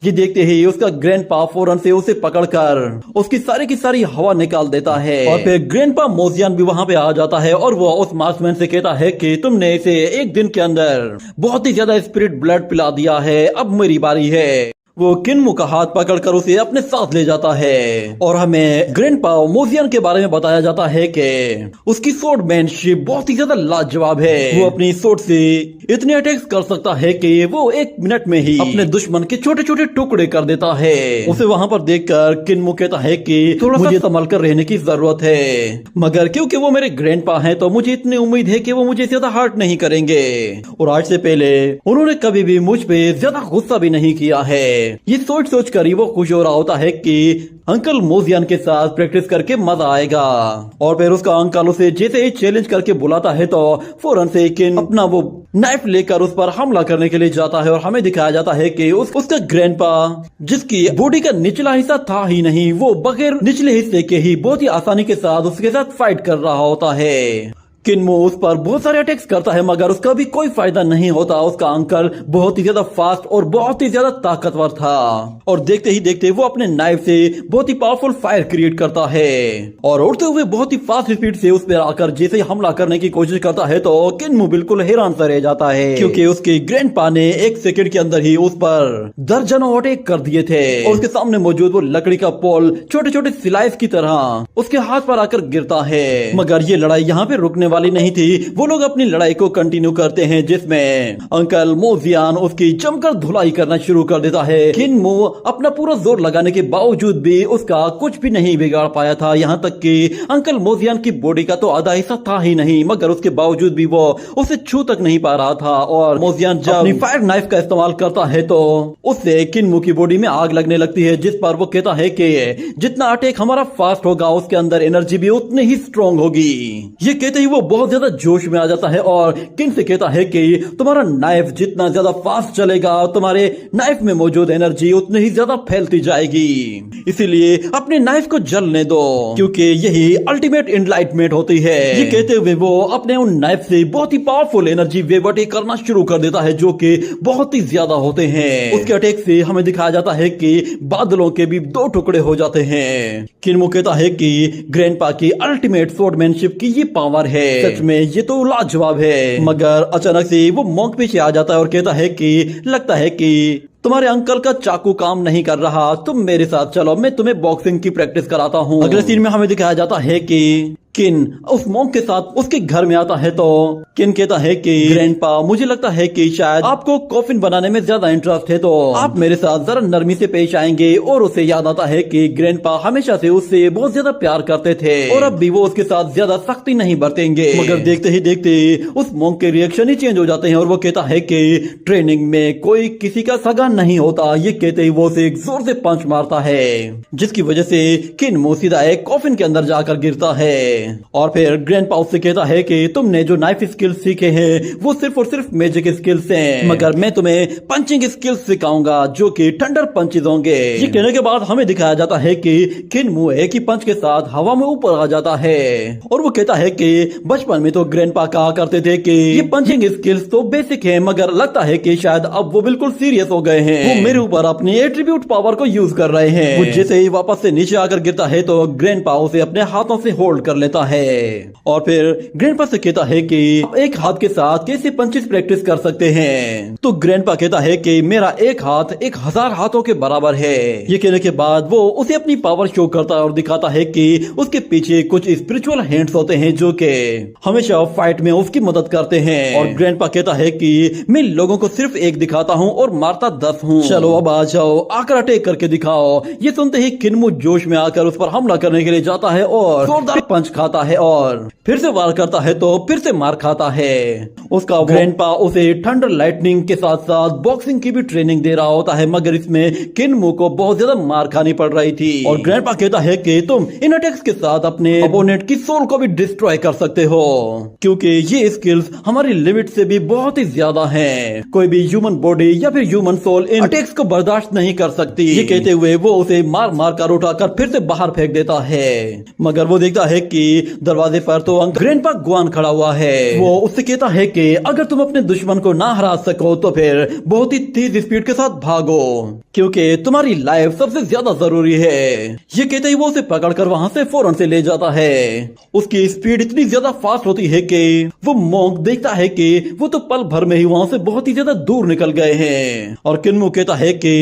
ये देखते ही उसका ग्रैंडपा फौरन से उसे पकड़कर उसकी की सारी हवा निकाल देता है। और फिर ग्रैंडपा मोजियन भी वहाँ पे आ जाता है और वो उस मार्क्समैन से कहता है कि तुमने इसे एक दिन के अंदर बहुत ही ज्यादा स्पिरिट ब्लड पिला दिया है, अब मेरी बारी है। वो किन्मू का हाथ पकड़कर उसे अपने साथ ले जाता है और हमें ग्रैंडपा मोजियन के बारे में बताया जाता है कि उसकी स्वॉर्डमैनशिप बहुत ही ज्यादा लाजवाब है। वो अपनी स्वॉर्ड से इतने अटैक्स कर सकता है कि वो 1 मिनट में ही अपने दुश्मन के छोटे छोटे टुकड़े कर देता है। उसे वहाँ पर देखकर किन्मू कहता है कि थोड़ा मुझे संभल कर रहने की जरूरत है, मगर क्योंकि वो मेरे ग्रैंडपा हैं तो मुझे इतनी उम्मीद है कि वो मुझे ज्यादा हर्ट नहीं करेंगे और आज से पहले उन्होंने कभी भी मुझ पे ज्यादा गुस्सा भी नहीं किया है। ये सोच कर ही वो खुश हो रहा होता है कि अंकल मोजियन के साथ प्रैक्टिस करके मजा आएगा। और फिर उसका अंकल उसे जैसे ही चैलेंज करके बुलाता है तो फौरन से किन अपना वो नाइफ लेकर उस पर हमला करने के लिए जाता है और हमें दिखाया जाता है कि उसका ग्रैंडपा जिसकी बॉडी का निचला हिस्सा था ही नहीं, वो बगैर निचले हिस्से के ही बहुत ही आसानी के साथ उसके साथ फाइट कर रहा होता है। किन्मो उस पर बहुत सारे अटैक्स करता है मगर उसका भी कोई फायदा नहीं होता। उसका अंकल बहुत ही ज्यादा फास्ट और बहुत ही ज्यादा ताकतवर था और देखते ही देखते वो अपने नाइफ से बहुत ही पावरफुल फायर क्रिएट करता है और उड़ते हुए बहुत ही फास्ट स्पीड से उस पर आकर जैसे हमला करने की कोशिश करता है तो किन्मो बिल्कुल हैरान सा रह जाता है क्योंकि उसके ग्रैंडपा ने 1 सेकंड के अंदर ही उस पर दर्जनों अटैक कर दिए थे और उसके सामने मौजूद वो लकड़ी का पोल छोटे छोटे सिलाइस की तरह उसके हाथ पर आकर गिरता है। मगर ये लड़ाई यहाँ पे रुकने वाली नहीं थी। वो लोग अपनी लड़ाई को कंटिन्यू करते हैं जिसमें अंकल मोजियान उसकी जमकर धुलाई करना शुरू कर देता है। किन्मो अपना पूरा जोर लगाने के बावजूद भी उसका कुछ भी नहीं बिगाड़ पाया था। यहाँ तक कि अंकल मोजियान की बॉडी का तो आधा हिस्सा था ही नहीं मगर उसके बावजूद भी वो उसे छू तक नहीं पा रहा था और मोजियान जब अपनी फायर नाइफ का इस्तेमाल करता है तो उससे किन्मो की बॉडी में आग लगने लगती है जिस पर वो कहता है कि जितना अटैक हमारा फास्ट होगा उसके अंदर एनर्जी भी उतनी ही स्ट्रॉन्ग होगी। ये कहते ही वो बहुत ज्यादा जोश में आ जाता है और किन से कहता है कि तुम्हारा नाइफ जितना ज्यादा फास्ट चलेगा तुम्हारे नाइफ में मौजूद एनर्जी उतनी ही ज्यादा फैलती जाएगी, इसीलिए अपने नाइफ को जलने दो क्योंकि यही अल्टीमेट एनलाइटमेंट होती है। ये कहते हुए वो अपने उन नाइफ से बहुत ही पावरफुल एनर्जी वेव अटैक करना शुरू कर देता है जो कि बहुत ही ज्यादा होते हैं। उसके अटैक से हमें दिखाया जाता है कि बादलों के भी 2 टुकड़े हो जाते हैं। किन्मो कहता है कि ग्रैंडपा की अल्टीमेट स्वॉर्डमैनशिप की ये पावर है, सच में ये तो लाजवाब है। मगर अचानक से वो मॉन्क पीछे आ जाता है और कहता है कि लगता है कि तुम्हारे अंकल का चाकू काम नहीं कर रहा, तुम मेरे साथ चलो, मैं तुम्हें बॉक्सिंग की प्रैक्टिस कराता हूँ। अगले सीन में हमें दिखाया जाता है कि किन उस मॉन्क के साथ उसके घर में आता है तो किन कहता है कि ग्रैंडपा मुझे लगता है कि शायद आपको कॉफिन बनाने में ज्यादा इंटरेस्ट है तो आप मेरे साथ जरा नरमी से पेश आएंगे। और उसे याद आता है कि ग्रैंडपा हमेशा से उससे बहुत ज्यादा प्यार करते थे और अब भी वो उसके साथ ज्यादा सख्ती नहीं बरतेंगे। मगर देखते ही देखते उस मॉन्क के रिएक्शन ही चेंज हो जाते हैं और वो कहता है कि ट्रेनिंग में कोई किसी का सगा नहीं होता। ये कहते ही वो उसे एक जोर से पंच मारता है जिसकी वजह से किन्मो सीधा एक कॉफिन के अंदर जाकर गिरता है और फिर ग्रैंडपा उससे कहता है कि तुमने जो नाइफ स्किल्स सीखे हैं वो सिर्फ और सिर्फ मैजिक स्किल्स हैं, मगर मैं तुम्हें पंचिंग स्किल्स सिखाऊंगा जो कि थंडर पंचेस होंगे। ये कहने के बाद हमें दिखाया जाता है कि किन्मो एक ही पंच के साथ हवा में ऊपर आ जाता है और वो कहता है कि बचपन में तो ग्रैंडपा कहा करते थे कि ये पंचिंग स्किल्स तो बेसिक है मगर लगता है कि शायद अब वो बिल्कुल सीरियस हो गए हैं, वो मेरे ऊपर अपनी एट्रीब्यूट पावर को यूज कर रहे हैं। वो जैसे ही वापस से नीचे आकर गिरता है तो ग्रैंडपा उसे अपने हाथों से होल्ड कर लेता है और फिर ग्रैंडपा से कहता है कि आप एक हाथ के साथ कैसे पंचेस प्रैक्टिस कर सकते हैं। तो ग्रैंडपा कहता है कि मेरा एक हाथ 1000 हाथों के बराबर है। ये कहने के बाद वो उसे अपनी पावर शो करता है और दिखाता है कि उसके पीछे कुछ स्पिरिचुअल हैंड्स होते हैं जो कि हमेशा फाइट में उसकी मदद करते हैं। और ग्रैंडपा कहता है कि मैं लोगों को सिर्फ एक दिखाता हूँ और मारता 10 हूँ, चलो अब आ जाओ आकर अटैक करके दिखाओ। ये सुनते ही किन्मो जोश में आकर उस पर हमला करने के लिए जाता है और जोरदार पंच खाता है और फिर से वार करता है तो फिर से मार खाता है। उसका ग्रैंडपा उसे थंडर लाइटनिंग के साथ साथ बॉक्सिंग की भी ट्रेनिंग दे रहा होता है मगर इसमें किन्मो को बहुत ज्यादा मार खानी पड़ रही थी और ग्रैंडपा कहता है कि तुम इन अटैक्स के साथ अपने अपोनेंट की सोल को भी डिस्ट्रॉय कर सकते हो क्योंकि ये स्किल्स हमारी लिमिट से भी बहुत ही ज्यादा हैं। कोई भी ह्यूमन बॉडी या फिर ह्यूमन सोल इन अटैक्स को बर्दाश्त नहीं कर सकती। ये कहते हुए वो उसे मार मार कर उठाकर फिर से बाहर फेंक देता है मगर वो देखता है कि दरवाजे पर तो ग्रैंडपा गुआन खड़ा हुआ है। वो उससे कहता है कि अगर तुम अपने दुश्मन को ना हरा सको तो फिर बहुत ही तेज स्पीड के साथ भागो क्योंकि तुम्हारी लाइफ सबसे ज्यादा जरूरी है। ये कहते ही वो उसे पकड़कर वहां से फौरन से ले जाता है। उसकी स्पीड इतनी ज्यादा फास्ट होती है कि वो मॉन्क देखता है कि वो तो पल भर में ही वहां से बहुत ही ज्यादा दूर निकल गए हैं। और किन्मो कहता है कि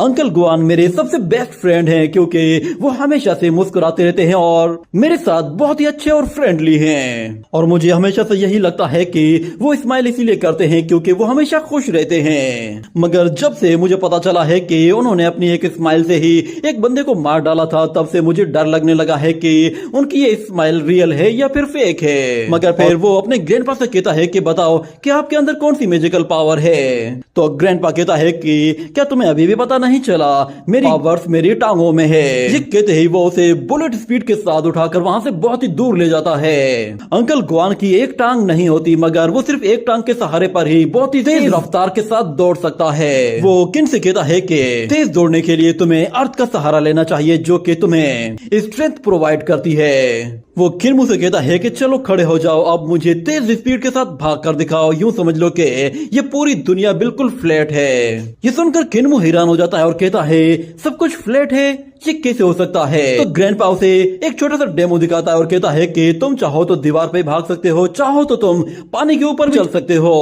अंकल गुआन मेरे सबसे बेस्ट फ्रेंड हैं क्योंकि वो हमेशा से मुस्कुराते रहते हैं और मेरे साथ बहुत ही अच्छे और फ्रेंडली हैं और मुझे हमेशा से यही लगता है कि वो स्माइल इसीलिए करते हैं क्योंकि वो हमेशा खुश रहते हैं। मगर जब से मुझे पता चला है कि उन्होंने अपनी एक स्माइल से ही एक बंदे को मार डाला था तब से मुझे डर लगने लगा है कि उनकी ये स्माइल रियल है या फिर फेक है। मगर फिर वो अपने ग्रैंडपा से कहता है कि बताओ कि आपके अंदर कौन सी मैजिकल पावर है। तो ग्रैंडपा कहता है कि क्या तुम्हें अभी भी पता नहीं चला, मेरी पावर्स मेरी टांगों में है। ये कहते ही वो उसे बुलेट स्पीड के साथ उठाकर वहां से बहुत ही ही दूर ले जाता है। अंकल ग्वान की एक टांग नहीं होती, मगर वो सिर्फ एक टांग के सहारे पर ही बहुत ही तेज रफ्तार के साथ दौड़ सकता है। वो किन से कहता है कि तेज दौड़ने के लिए तुम्हें अर्थ का सहारा लेना चाहिए, जो कि तुम्हें स्ट्रेंथ प्रोवाइड करती है। वो किन्मू से कहता है कि चलो खड़े हो जाओ, अब मुझे तेज स्पीड के साथ भाग कर दिखाओ। यूं समझ लो कि ये पूरी दुनिया बिल्कुल फ्लैट है। ये सुनकर किन्मू हैरान हो जाता है और कहता है सब कुछ फ्लैट है, ये कैसे हो सकता है? तो ग्रैंडपा उसे एक छोटा सा डेमो दिखाता है और कहता है कि तुम चाहो तो दीवार पे भाग सकते हो, चाहो तो तुम पानी के ऊपर चल सकते हो,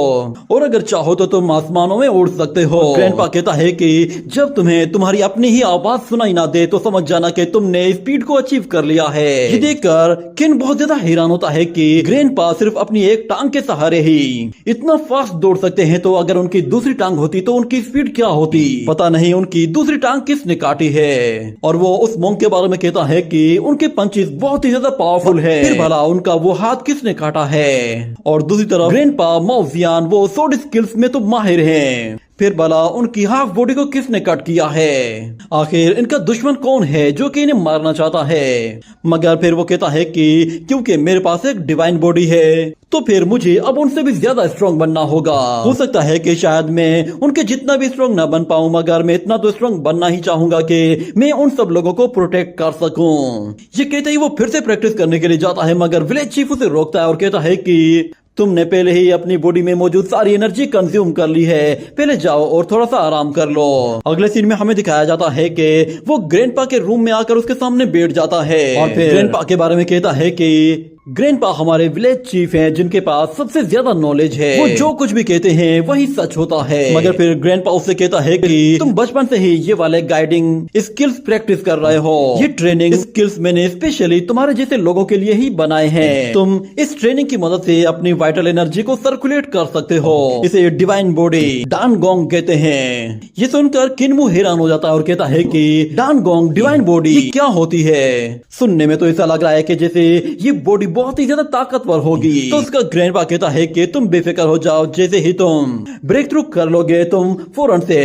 और अगर चाहो तो तुम आसमानों में उड़ सकते हो। ग्रैंडपा कहता है कि जब तुम्हें तुम्हारी अपनी ही आवाज सुनाई ना दे तो समझ जाना कि तुमने स्पीड को अचीव कर लिया है। ये देखकर किन बहुत ज्यादा हैरान होता है कि ग्रैंडपा सिर्फ अपनी एक टांग के सहारे ही इतना फास्ट दौड़ सकते हैं, तो अगर उनकी दूसरी टांग होती तो उनकी स्पीड क्या होती? पता नहीं उनकी दूसरी टांग किसने काटी है। और वो उस मोंग के बारे में कहता है कि उनके पंचेस बहुत ही ज्यादा पावरफुल है, फिर भला उनका वो हाथ किसने काटा है? और दूसरी तरफ ग्रैंडपा माओजियान वो स्वॉर्ड स्किल्स में तो माहिर हैं, फिर भला उनकी हाफ बॉडी को किसने कट किया है? आखिर इनका दुश्मन कौन है जो कि इन्हें मारना चाहता है? मगर फिर वो कहता है कि क्योंकि मेरे पास एक डिवाइन बॉडी है तो फिर मुझे अब उनसे भी ज्यादा स्ट्रॉन्ग बनना होगा। हो सकता है कि शायद मैं उनके जितना भी स्ट्रॉन्ग ना बन पाऊं, मगर मैं इतना तो स्ट्रॉन्ग बनना ही चाहूंगा कि मैं उन सब लोगों को प्रोटेक्ट कर सकूं। ये कहते ही वो फिर से प्रैक्टिस करने के लिए जाता है, मगर विलेज चीफ उसे रोकता है और कहता है कि तुमने पहले ही अपनी बॉडी में मौजूद सारी एनर्जी कंज्यूम कर ली है, पहले जाओ और थोड़ा सा आराम कर लो। अगले सीन में हमें दिखाया जाता है कि वो ग्रैंडपा के रूम में आकर उसके सामने बैठ जाता है और फिर ग्रैंडपा के बारे में कहता है कि ग्रैंडपा हमारे विलेज चीफ हैं जिनके पास सबसे ज्यादा नॉलेज है, वो जो कुछ भी कहते हैं वही सच होता है। मगर फिर ग्रैंडपा उससे कहता है कि तुम बचपन से ही ये वाले गाइडिंग स्किल्स प्रैक्टिस कर रहे हो, ये ट्रेनिंग स्किल्स मैंने स्पेशली तुम्हारे जैसे लोगों के लिए ही बनाए हैं। तुम इस ट्रेनिंग की मदद से अपनी वाइटल एनर्जी को सर्कुलेट कर सकते हो, इसे डिवाइन बॉडी डानगोंग कहते हैं। ये सुनकर किन्मू हैरान हो जाता है और कहता है कि डानगोंग डिवाइन बॉडी क्या होती है? सुनने में तो ऐसा लग रहा है कि जैसे ये बॉडी बहुत ही ज्यादा ताकतवर होगी। तो उसका ग्रैंडपा कहता है कि तुम बेफिक्र हो जाओ, जैसे ही तुम ब्रेक थ्रू कर लोगे तुम फौरन से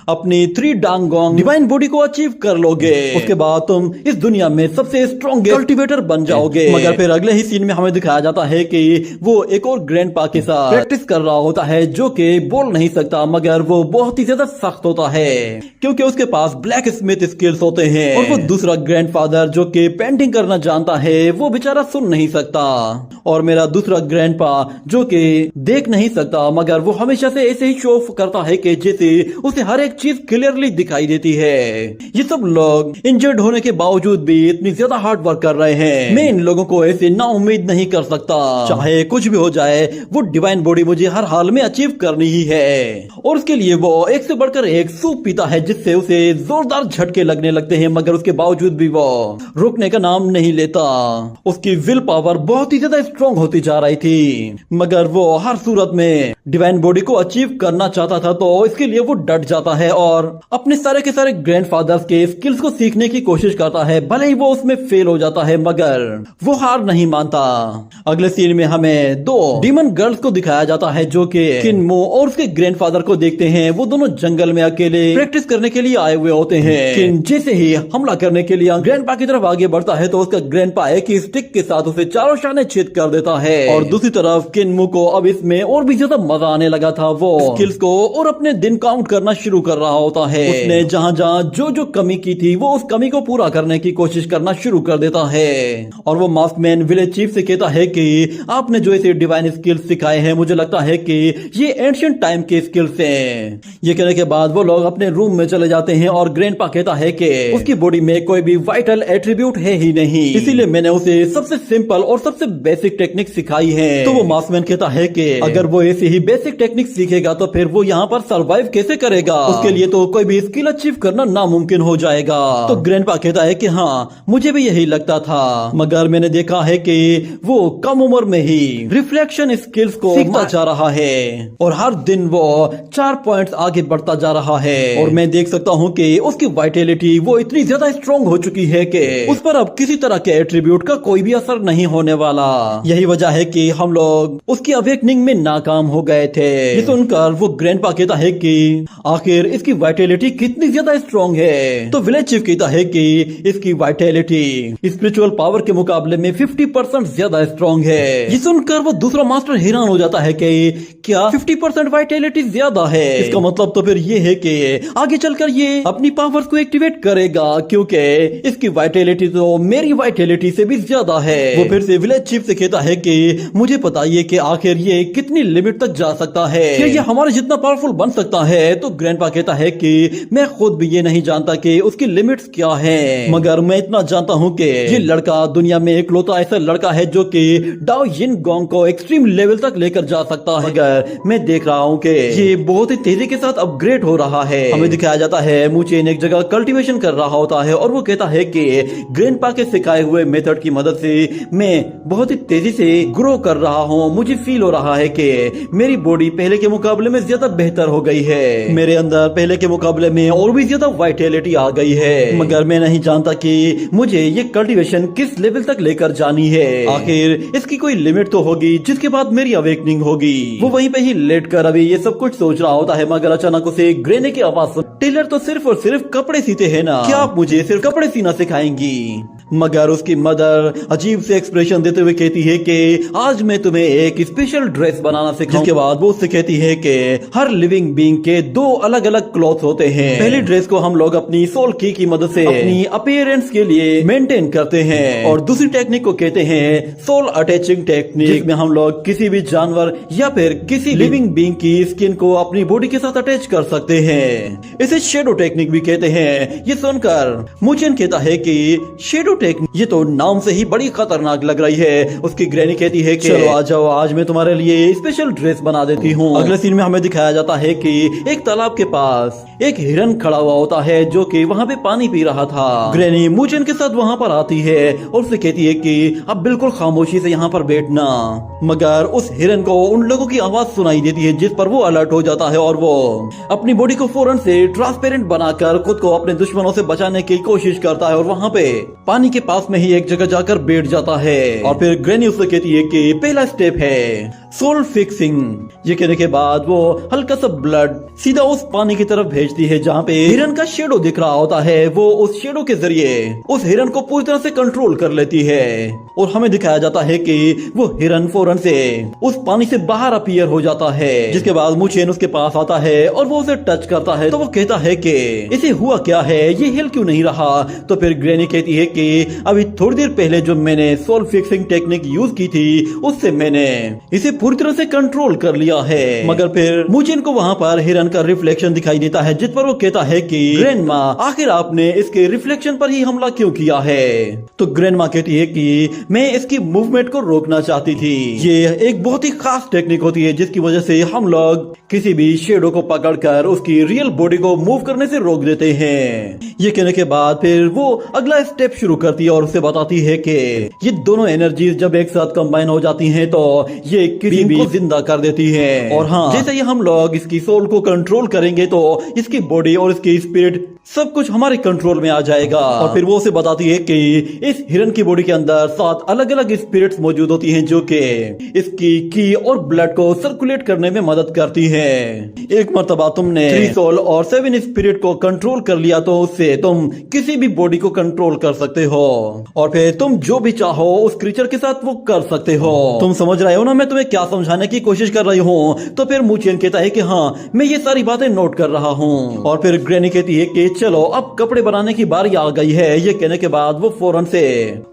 अपनी 3 डांगोंग डिवाइन बॉडी को अचीव कर लोगे। उसके बाद तुम इस दुनिया में सबसे स्ट्रॉन्ग कल्टिवेटर बन जाओगे। मगर फिर अगले ही सीन में हमें दिखाया जाता है कि वो एक और ग्रैंडपा के साथ प्रैक्टिस कर रहा होता है, जो कि बोल नहीं सकता, मगर वो बहुत ही ज्यादा सख्त होता है क्योंकि उसके पास ब्लैक स्मिथ स्किल्स होते हैं। और वो दूसरा ग्रैंडफादर जो कि पेंटिंग करना जानता है, वो बेचारा सुन नहीं सकता। और मेरा दूसरा ग्रैंडपा जो कि देख नहीं सकता, मगर वो हमेशा से ऐसे ही शो ऑफ करता है कि जैसे उसे हर एक चीज क्लियरली दिखाई देती है। ये सब लोग इंजर्ड होने के बावजूद भी इतनी ज्यादा हार्ड वर्क कर रहे हैं। मैं इन लोगों को ऐसे ना उम्मीद नहीं कर सकता, चाहे कुछ भी हो जाए वो डिवाइन बॉडी मुझे हर हाल में अचीव करनी ही है। और उसके लिए वो एक से बढ़कर एक सूप पीता है जिससे उसे जोरदार झटके लगने लगते हैं, मगर उसके बावजूद भी वो रुकने का नाम नहीं लेता। उसकी विल पावर बहुत ही ज्यादा स्ट्रॉन्ग होती जा रही थी, मगर वो हर सूरत में डिवाइन बॉडी को अचीव करना चाहता था, तो इसके लिए वो डट जाता है और अपने सारे के सारे ग्रैंडफादर्स के स्किल्स को सीखने की कोशिश करता है। भले ही वो उसमें फेल हो जाता है, मगर वो हार नहीं मानता। अगले सीन में हमें 2 डीमन गर्ल्स को दिखाया जाता है जो कि किन्मो और उसके ग्रैंडफादर को देखते हैं। वो दोनों जंगल में अकेले प्रैक्टिस करने के लिए आए हुए होते हैं। किन जैसे ही हमला करने के लिए ग्रैंडपा की तरफ आगे बढ़ता है तो उसका ग्रैंडपा एक ही स्टिक के साथ उसे चारों शाने छेद कर देता है। और दूसरी तरफ किन्मो को अब इसमें और भी ज्यादा मजा आने लगा था। वो स्किल्स को और अपने दिन काउंट करना शुरू कर रहा होता है। उसने जहाँ जहाँ जो जो कमी की थी वो उस कमी को पूरा करने की कोशिश करना शुरू कर देता है। और वो मास्कमैन विलेज चीफ से कहता है कि आपने जो ऐसे डिवाइन स्किल्स सिखाए हैं, मुझे लगता है कि ये एंशिएंट टाइम के स्किल्स हैं। ये कहने के बाद वो लोग अपने रूम में चले जाते हैं और ग्रैंडपा कहता है कि उसकी बॉडी में कोई भी वाइटल एट्रीब्यूट है ही नहीं, इसीलिए मैंने उसे सबसे सिंपल और सबसे बेसिक टेक्निक सिखाई है। तो वो मास्कमैन कहता है कि अगर वो ऐसी ही बेसिक टेक्निक सीखेगा तो फिर वो यहाँ पर सरवाइव कैसे करेगा? उसके लिए तो कोई भी स्किल अचीव करना नामुमकिन हो जाएगा। तो ग्रैंडपा कहता है कि हाँ, मुझे भी यही लगता था, मगर मैंने देखा है कि वो कम उम्र में ही रिफ्लेक्शन स्किल्स को सीखता जा रहा है और हर दिन वो 4 पॉइंट्स आगे बढ़ता जा रहा है। और मैं देख सकता हूँ कि उसकी वाइटेलिटी वो इतनी ज्यादा स्ट्रॉन्ग हो चुकी है कि उस पर अब किसी तरह के एट्रीब्यूट का कोई भी असर नहीं होने वाला। यही वजह है कि हम लोग उसकी अवेकनिंग में नाकाम हो गए थे। ये सुनकर वो ग्रैंडपा कहता है कि आखिर इसकी वाइटैलिटी कितनी ज्यादा स्ट्रॉन्ग है। तो विलेज चीफ कहता है कि इसकी वाइटैलिटी स्पिरिचुअल पावर के मुकाबले में 50% ज्यादा स्ट्रॉन्ग है। ये सुनकर वो दूसरा मास्टर हैरान हो जाता है कि क्या 50% वाइटैलिटी ज्यादा है? इसका मतलब तो फिर ये है कि आगे चलकर ये अपनी पावर्स को एक्टिवेट करेगा, क्योंकि इसकी वाइटैलिटी तो मेरी वाइटैलिटी से भी ज्यादा है। वो फिर से विलेज चीफ से कहता है कि मुझे बताइए कि आखिर ये कितनी लिमिट तक जा सकता है, क्या ये हमारे जितना पावरफुल बन सकता है? तो ग्रैंडपा कहता है कि मैं खुद भी ये नहीं जानता कि उसकी लिमिट्स क्या है, मगर मैं इतना जानता हूँ कि ये लड़का दुनिया में इकलौता ऐसा लड़का है जो कि डाओ यिन गोंग को एक्सट्रीम लेवल तक लेकर जा सकता है। मगर मैं देख रहा हूँ कि ये बहुत ही तेजी के साथ अपग्रेड हो रहा है। हमें दिखाया जाता है मूचेन एक जगह कल्टीवेशन कर रहा होता है और वो कहता है कि ग्रैंडपा के सिखाए हुए मेथड की मदद से मैं बहुत ही तेजी से ग्रो कर रहा हूँ। मुझे फील हो रहा है कि मेरी बॉडी पहले के मुकाबले में ज्यादा बेहतर हो गई है, मेरे अंदर पहले के मुकाबले में और भी ज्यादा वाइटैलिटी आ गई है। मगर मैं नहीं जानता कि मुझे ये कल्टीवेशन किस लेवल तक लेकर जानी है। आखिर इसकी कोई लिमिट तो होगी जिसके बाद मेरी अवेकनिंग होगी। वो वहीं पे ही लेट कर अभी ये सब कुछ सोच रहा होता है, मगर अचानक उसे ग्रेने की आवाज सुन। टेलर तो सिर्फ और सिर्फ कपड़े सीते हैं ना, क्या आप मुझे सिर्फ कपड़े सीना सिखाएंगी? मगर उसकी मदर अजीब से एक्सप्रेशन देते हुए कहती है कि आज मैं तुम्हें एक स्पेशल ड्रेस बनाना सिखाऊंगी। जिसके बाद वो उससे कहती है कि हर लिविंग बीइंग के दो अलग अलग क्लॉथ होते हैं। पहली ड्रेस को हम लोग अपनी सोल की मदद से अपनी अपीयरेंस के लिए मेंटेन करते हैं, और दूसरी टेक्निक को कहते हैं सोल अटैचिंग टेक्निक, जिसमें हम लोग किसी भी जानवर या फिर किसी लिविंग बीइंग की स्किन को अपनी बॉडी के साथ अटैच कर सकते हैं। इसे शेडो टेक्निक भी कहते हैं। ये सुनकर मूचेन कहता है कि शेडो टेक्निक, ये तो नाम से ही बड़ी खतरनाक लग रही है। उसकी ग्रैनी कहती है कि चलो आ जाओ, आज मैं तुम्हारे लिए स्पेशल ड्रेस बना देती हूँ। अगले सीन में हमें दिखाया जाता है कि एक तालाब के पास एक हिरन खड़ा हुआ होता है जो कि वहाँ पे पानी पी रहा था। ग्रैनी मूचेन के साथ वहाँ पर आती है और उससे कहती है कि अब बिल्कुल खामोशी से यहाँ पर बैठना। मगर उस हिरन को उन लोगों की आवाज सुनाई देती है, जिस पर वो अलर्ट हो जाता है और वो अपनी बॉडी को फौरन से ट्रांसपेरेंट बनाकर खुद को अपने दुश्मनों से बचाने की कोशिश करता है और वहाँ पे पानी के पास में ही एक जगह जाकर बैठ जाता है। और फिर ग्रैनी उससे कहती है कि पहला स्टेप है सोल फिक्सिंग। ये कहने के बाद वो हल्का सा ब्लड सीधा उस पानी की तरफ भेजती है जहाँ पे हिरन का शेडो दिख रहा होता है। वो उस शेडो के जरिए उस हिरन को पूरी तरह से कंट्रोल कर लेती है और हमें दिखाया जाता है कि वो हिरन फौरन से उस पानी से बाहर अपीयर हो जाता है। जिसके बाद मूचेन उसके पास आता है और वो उसे टच करता है तो वो कहता है कि इसे हुआ क्या है, ये हिल क्यों नहीं रहा? तो फिर ग्रैनी कहती है कि अभी थोड़ी देर पहले जो मैंने सोल फिक्सिंग टेक्निक यूज की थी उससे मैंने इसे पूरी तरह से कंट्रोल कर लिया है। मगर फिर मूचेन को वहाँ पर हिरन का रिफ्लेक्शन दिखाई देता है, जिस पर वो कहता है कि ग्रैंडमा आखिर आपने इसके रिफ्लेक्शन पर ही हमला क्यों किया है? तो ग्रैंडमा कहती है कि मैं इसकी मूवमेंट को रोकना चाहती थी। ये एक बहुत ही खास टेक्निक होती है जिसकी वजह से हम लोग किसी भी शेडो को पकड़कर उसकी रियल बॉडी को मूव करने से रोक देते हैं। ये कहने के बाद फिर वो अगला स्टेप शुरू करती है और उसे बताती है कि ये दोनों एनर्जीज जब एक साथ कंबाइन हो जाती हैं तो ये किसी भी को जिंदा कर देती है। और हाँ, जैसे ही हम लोग इसकी सोल को कंट्रोल करेंगे तो इसकी बॉडी और इसकी स्पिरिट सब कुछ हमारे कंट्रोल में आ जाएगा। और फिर वो उसे बताती है कि इस हिरन की बॉडी के अंदर 7 अलग अलग स्पिरिट्स मौजूद होती हैं जो कि इसकी की और ब्लड को सर्कुलेट करने में मदद करती हैं। एक मर्तबा तुमने 3 सोल और 7 स्पिरिट को कंट्रोल कर लिया तो उससे तुम किसी भी बॉडी को कंट्रोल कर सकते हो और फिर तुम जो भी चाहो उस क्रीचर के साथ वो कर सकते हो। तुम समझ रहे हो ना मैं तुम्हें क्या समझाने की कोशिश कर रही हूँ? तो फिर मूचेन कहता है कि हाँ, मैं ये सारी बातें नोट कर रहा हूँ। और फिर ग्रैनी कहती है कि चलो अब कपड़े बनाने की बारी आ गई है। ये कहने के बाद वो फौरन से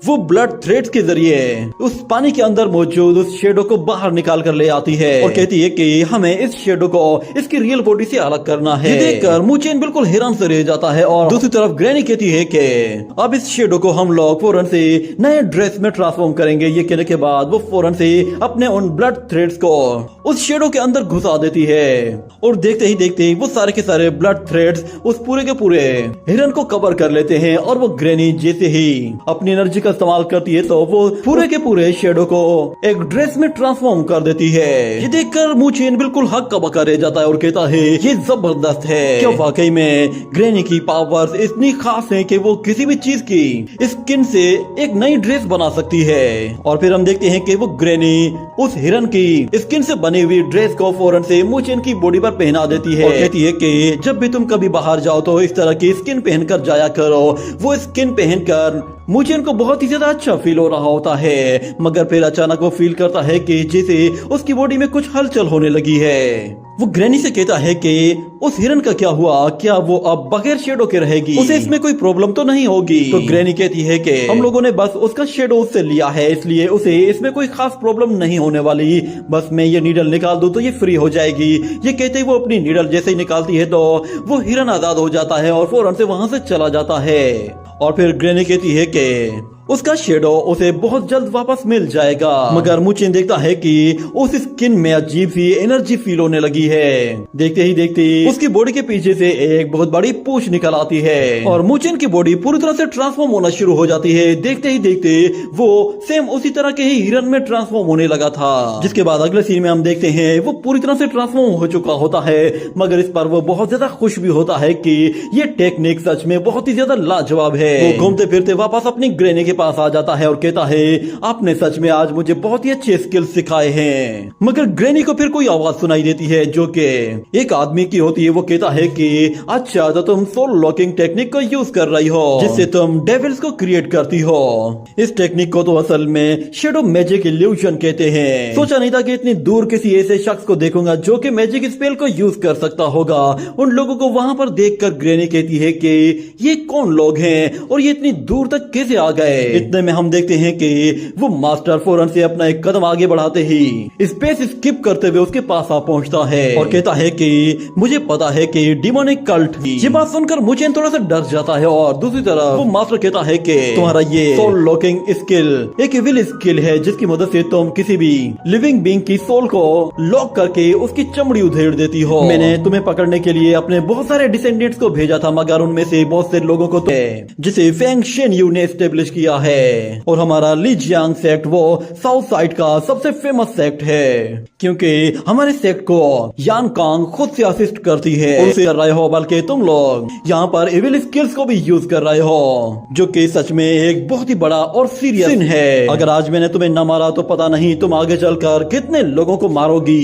वो ब्लड थ्रेड्स के जरिए उस पानी के अंदर मौजूद उस शेडो को बाहर निकाल कर ले आती है और कहती है कि हमें इस शेडो को इसकी रियल बॉडी से अलग करना है। ये देखकर मूचेन बिल्कुल हैरान से रह जाता है और दूसरी तरफ ग्रैनी कहती है कि अब इस शेडो को हम लोग फौरन से नए ड्रेस में ट्रांसफॉर्म करेंगे। ये कहने के बाद वो फौरन से अपने उन ब्लड ब्लड थ्रेड्स को उस शेडो के अंदर घुसा देती है और देखते ही देखते वो सारे के सारे ब्लड थ्रेड्स उस पूरे के पूरे हिरन को कवर कर लेते हैं और वो ग्रैनी जैसे ही अपनी एनर्जी का इस्तेमाल करती है तो वो पूरे के पूरे शेडो को एक ड्रेस में ट्रांसफॉर्म कर देती है। ये देखकर मूचिन बिल्कुल हक्का बक्का रह जाता है और कहता है ये जबरदस्त है। क्या वाकई में ग्रैनी की पावर्स इतनी खास हैं कि वो किसी भी चीज की स्किन से एक नई ड्रेस बना सकती है। और फिर हम देखते हैं कि वो ग्रैनी उस हिरन की स्किन से बनी हुई ड्रेस को फौरन से मूचिन की बॉडी पर पहना देती है और कहती है कि जब भी तुम कभी बाहर जाओ तो इस तरह की स्किन पहनकर जाया करो। वो स्किन पहनकर मूचिन को बहुत ही ज्यादा अच्छा फील हो रहा होता है, मगर फिर अचानक वो फील करता है कि जैसे उसकी बॉडी में कुछ हलचल होने लगी है। वो ग्रैनी से कहता है कि उस हिरन का क्या हुआ, क्या वो अब बगैर शेडो के रहेगी, उसे इसमें कोई प्रॉब्लम तो नहीं होगी। तो ग्रैनी कहती है कि हम लोगों ने बस उसका शेडो उससे लिया है, इसलिए उसे इसमें कोई खास प्रॉब्लम नहीं होने वाली। बस मैं ये नीडल निकाल दूं तो ये फ्री हो जाएगी। ये कहते ही वो अपनी नीडल जैसे ही निकालती है तो वो हिरन आजाद हो जाता है और फौरन से वहां से चला जाता है। और फिर ग्रैनी कहती है कि उसका शेडो उसे बहुत जल्द वापस मिल जाएगा, मगर मूचिन देखता है कि उस स्किन में अजीब सी एनर्जी फील होने लगी है। देखते ही देखते उसकी बॉडी के पीछे से एक बहुत बड़ी पूंछ निकल आती है और मूचिन की बॉडी पूरी तरह से ट्रांसफॉर्म होना शुरू हो जाती है। देखते ही देखते वो सेम उसी तरह के ही हिरन में ट्रांसफॉर्म होने लगा था, जिसके बाद अगले सीन में हम देखते हैं वो पूरी तरह से ट्रांसफॉर्म हो चुका होता है, मगर इस पर वो बहुत ज्यादा खुश भी होता है कि ये टेक्निक सच में बहुत ही ज्यादा लाजवाब है। वो घूमते फिरते वापस अपनी ग्रैनी पास आ जाता है और कहता है आपने सच में आज मुझे बहुत ही अच्छे स्किल्स सिखाए हैं। मगर ग्रैनी को फिर कोई आवाज सुनाई देती है जो कि एक आदमी की होती है। वो कहता है कि अच्छा तो तुम सोल लॉकिंग टेक्निक को यूज कर रही हो जिससे तुम डेविल्स को क्रिएट करती हो। इस टेक्निक को तो असल में शेडो मैजिक इल्यूजन कहते हैं। सोचा नहीं था कि इतनी दूर किसी ऐसे शख्स को देखूंगा जो कि मैजिक स्पेल को यूज कर सकता होगा। उन लोगों को वहां पर देखकर ग्रैनी कहती है कि ये कौन लोग हैं और ये इतनी दूर तक कैसे आ गए। इतने में हम देखते हैं कि वो मास्टर फौरन से अपना एक कदम आगे बढ़ाते ही स्पेस स्किप करते हुए उसके पास आ पहुंचता है और कहता है कि मुझे पता है कि डिमोनिक कल्ट ही। ये बात सुनकर मूचिन थोड़ा सा डर जाता है और दूसरी तरफ वो मास्टर कहता है कि तुम्हारा ये सोल लॉकिंग स्किल एक इविल स्किल है जिसकी मदद से तुम किसी भी लिविंग बीइंग की सोल को लॉक करके उसकी चमड़ी उधेड़ देती हो। मैंने तुम्हें पकड़ने के लिए अपने बहुत सारे डिसेंडेंट्स को भेजा था, मगर उनमें से बहुत से लोगों को जिसे फेंग शेन यू ने एस्टेब्लिश किया है और हमारा लीजियांग सेक्ट वो साउथ साइड का सबसे फेमस सेक्ट है क्योंकि हमारे सेक्ट को यान कांग खुद से असिस्ट करती है। और उसे कर रहे हो बल्कि तुम लोग यहाँ पर इविल स्किल्स को भी यूज कर रहे हो जो कि सच में एक बहुत ही बड़ा और सीरियस सिन है। अगर आज मैंने तुम्हें न मारा तो पता नहीं तुम आगे चलकर कितने लोगों को मारोगी।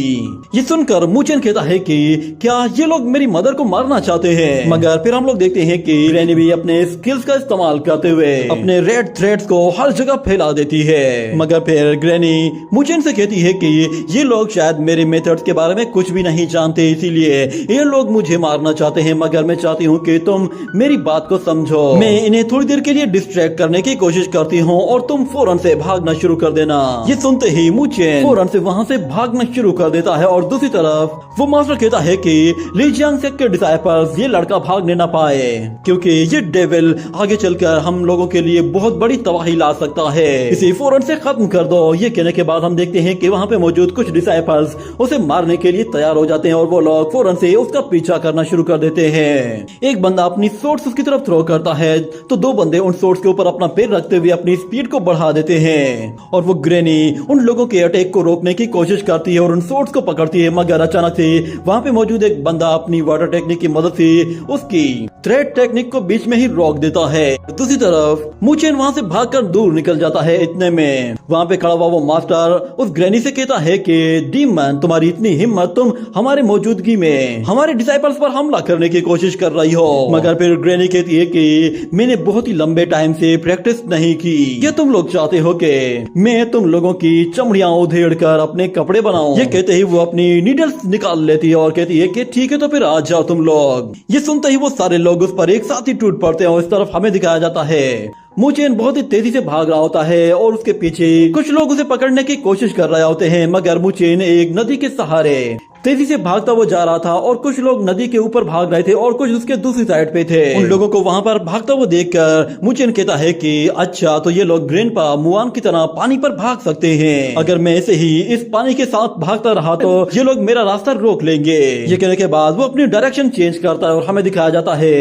ये सुनकर मूचिन कहता है कि क्या ये लोग मेरी मदर को मारना चाहते हैं, मगर फिर हम लोग देखते हैं कि ग्रैनी भी अपने स्किल्स का इस्तेमाल करते हुए अपने रेड थ्रेड्स को हर जगह फैला देती है। मगर फिर ग्रैनी मूचिन से कहती है कि ये लोग शायद मेरे मेथड्स के बारे में कुछ भी नहीं जानते, इसीलिए ये लोग मुझे मारना चाहते हैं, मगर मैं चाहती हूँ कि तुम मेरी बात को समझो। मैं इन्हें थोड़ी देर के लिए डिस्ट्रैक्ट करने की कोशिश करती हूँ और तुम फौरन से भागना शुरू कर देना। ये सुनते ही मूचिन फौरन से वहाँ से भागना शुरू कर देता है और दूसरी तरफ वो मास्टर कहता है कि लीजियांग सेक्ट के डिसाइपल्स ये लड़का भागने ना पाए क्योंकि ये डेविल आगे चलकर हम लोगों के लिए बहुत बड़ी तबाही ला सकता है, इसे फौरन से खत्म कर दो। ये कहने के बाद हम देखते हैं कि वहाँ पे मौजूद कुछ डिसाइपल्स उसे मारने के लिए तैयार हो जाते हैं और वो लोग फौरन से उसका पीछा करना शुरू कर देते हैं। एक बंदा अपनी सोर्स उसकी तरफ थ्रो करता है तो दो बंदे उन सोर्स के ऊपर अपना पैर रखते हुए अपनी स्पीड को बढ़ा देते हैं और वो ग्रैनी उन लोगों के अटैक को रोकने की कोशिश करती है और उन सोर्स को पकड़ती है, मगर अचानक से वहाँ पे मौजूद एक बंदा अपनी वाटर टेक्निक की मदद से उसकी थ्रेड टेक्निक को बीच में ही रोक देता है। दूसरी तरफ मूचिन वहाँ से भागकर दूर निकल जाता है। इतने में वहाँ पे खड़ा हुआ वो मास्टर उस ग्रैनी से कहता है कि डीमन तुम्हारी इतनी हिम्मत, तुम हमारे मौजूदगी में हमारे डिसाइपल्स पर हमला करने की कोशिश कर रही हो। मगर फिर ग्रैनी कहती है कि मैंने बहुत ही लंबे टाइम से प्रैक्टिस नहीं की। ये तुम लोग चाहते हो कि मैं तुम लोगों की चमड़ियां उधेड़ कर अपने कपड़े बनाऊं। ये कहते ही वो अपनी नीडल्स निकाल लेती है और कहती है कि ठीक है तो फिर आ जाओ तुम लोग। ये सुनते ही वो सारे लोग उस पर एक साथ ही टूट पड़ते हैं और इस तरफ हमें दिखाया जाता है मूचिन बहुत ही तेजी से भाग रहा होता है और उसके पीछे कुछ लोग उसे पकड़ने की कोशिश कर रहे होते हैं, मगर मूचिन एक नदी के सहारे तेजी से भागता वो जा रहा था और कुछ लोग नदी के ऊपर भाग रहे थे और कुछ उसके दूसरी साइड पे थे। उन लोगों को वहां पर भागता हुआ देखकर मुचेन कहता है कि अच्छा, तो ये लोग ग्रैंडपा मुआन की तरह पानी पर भाग सकते हैं। अगर मैं ऐसे ही इस पानी के साथ भागता रहा तो ये लोग मेरा रास्ता रोक लेंगे। ये कहने के बाद वो अपनी डायरेक्शन चेंज करता है और हमें दिखाया जाता है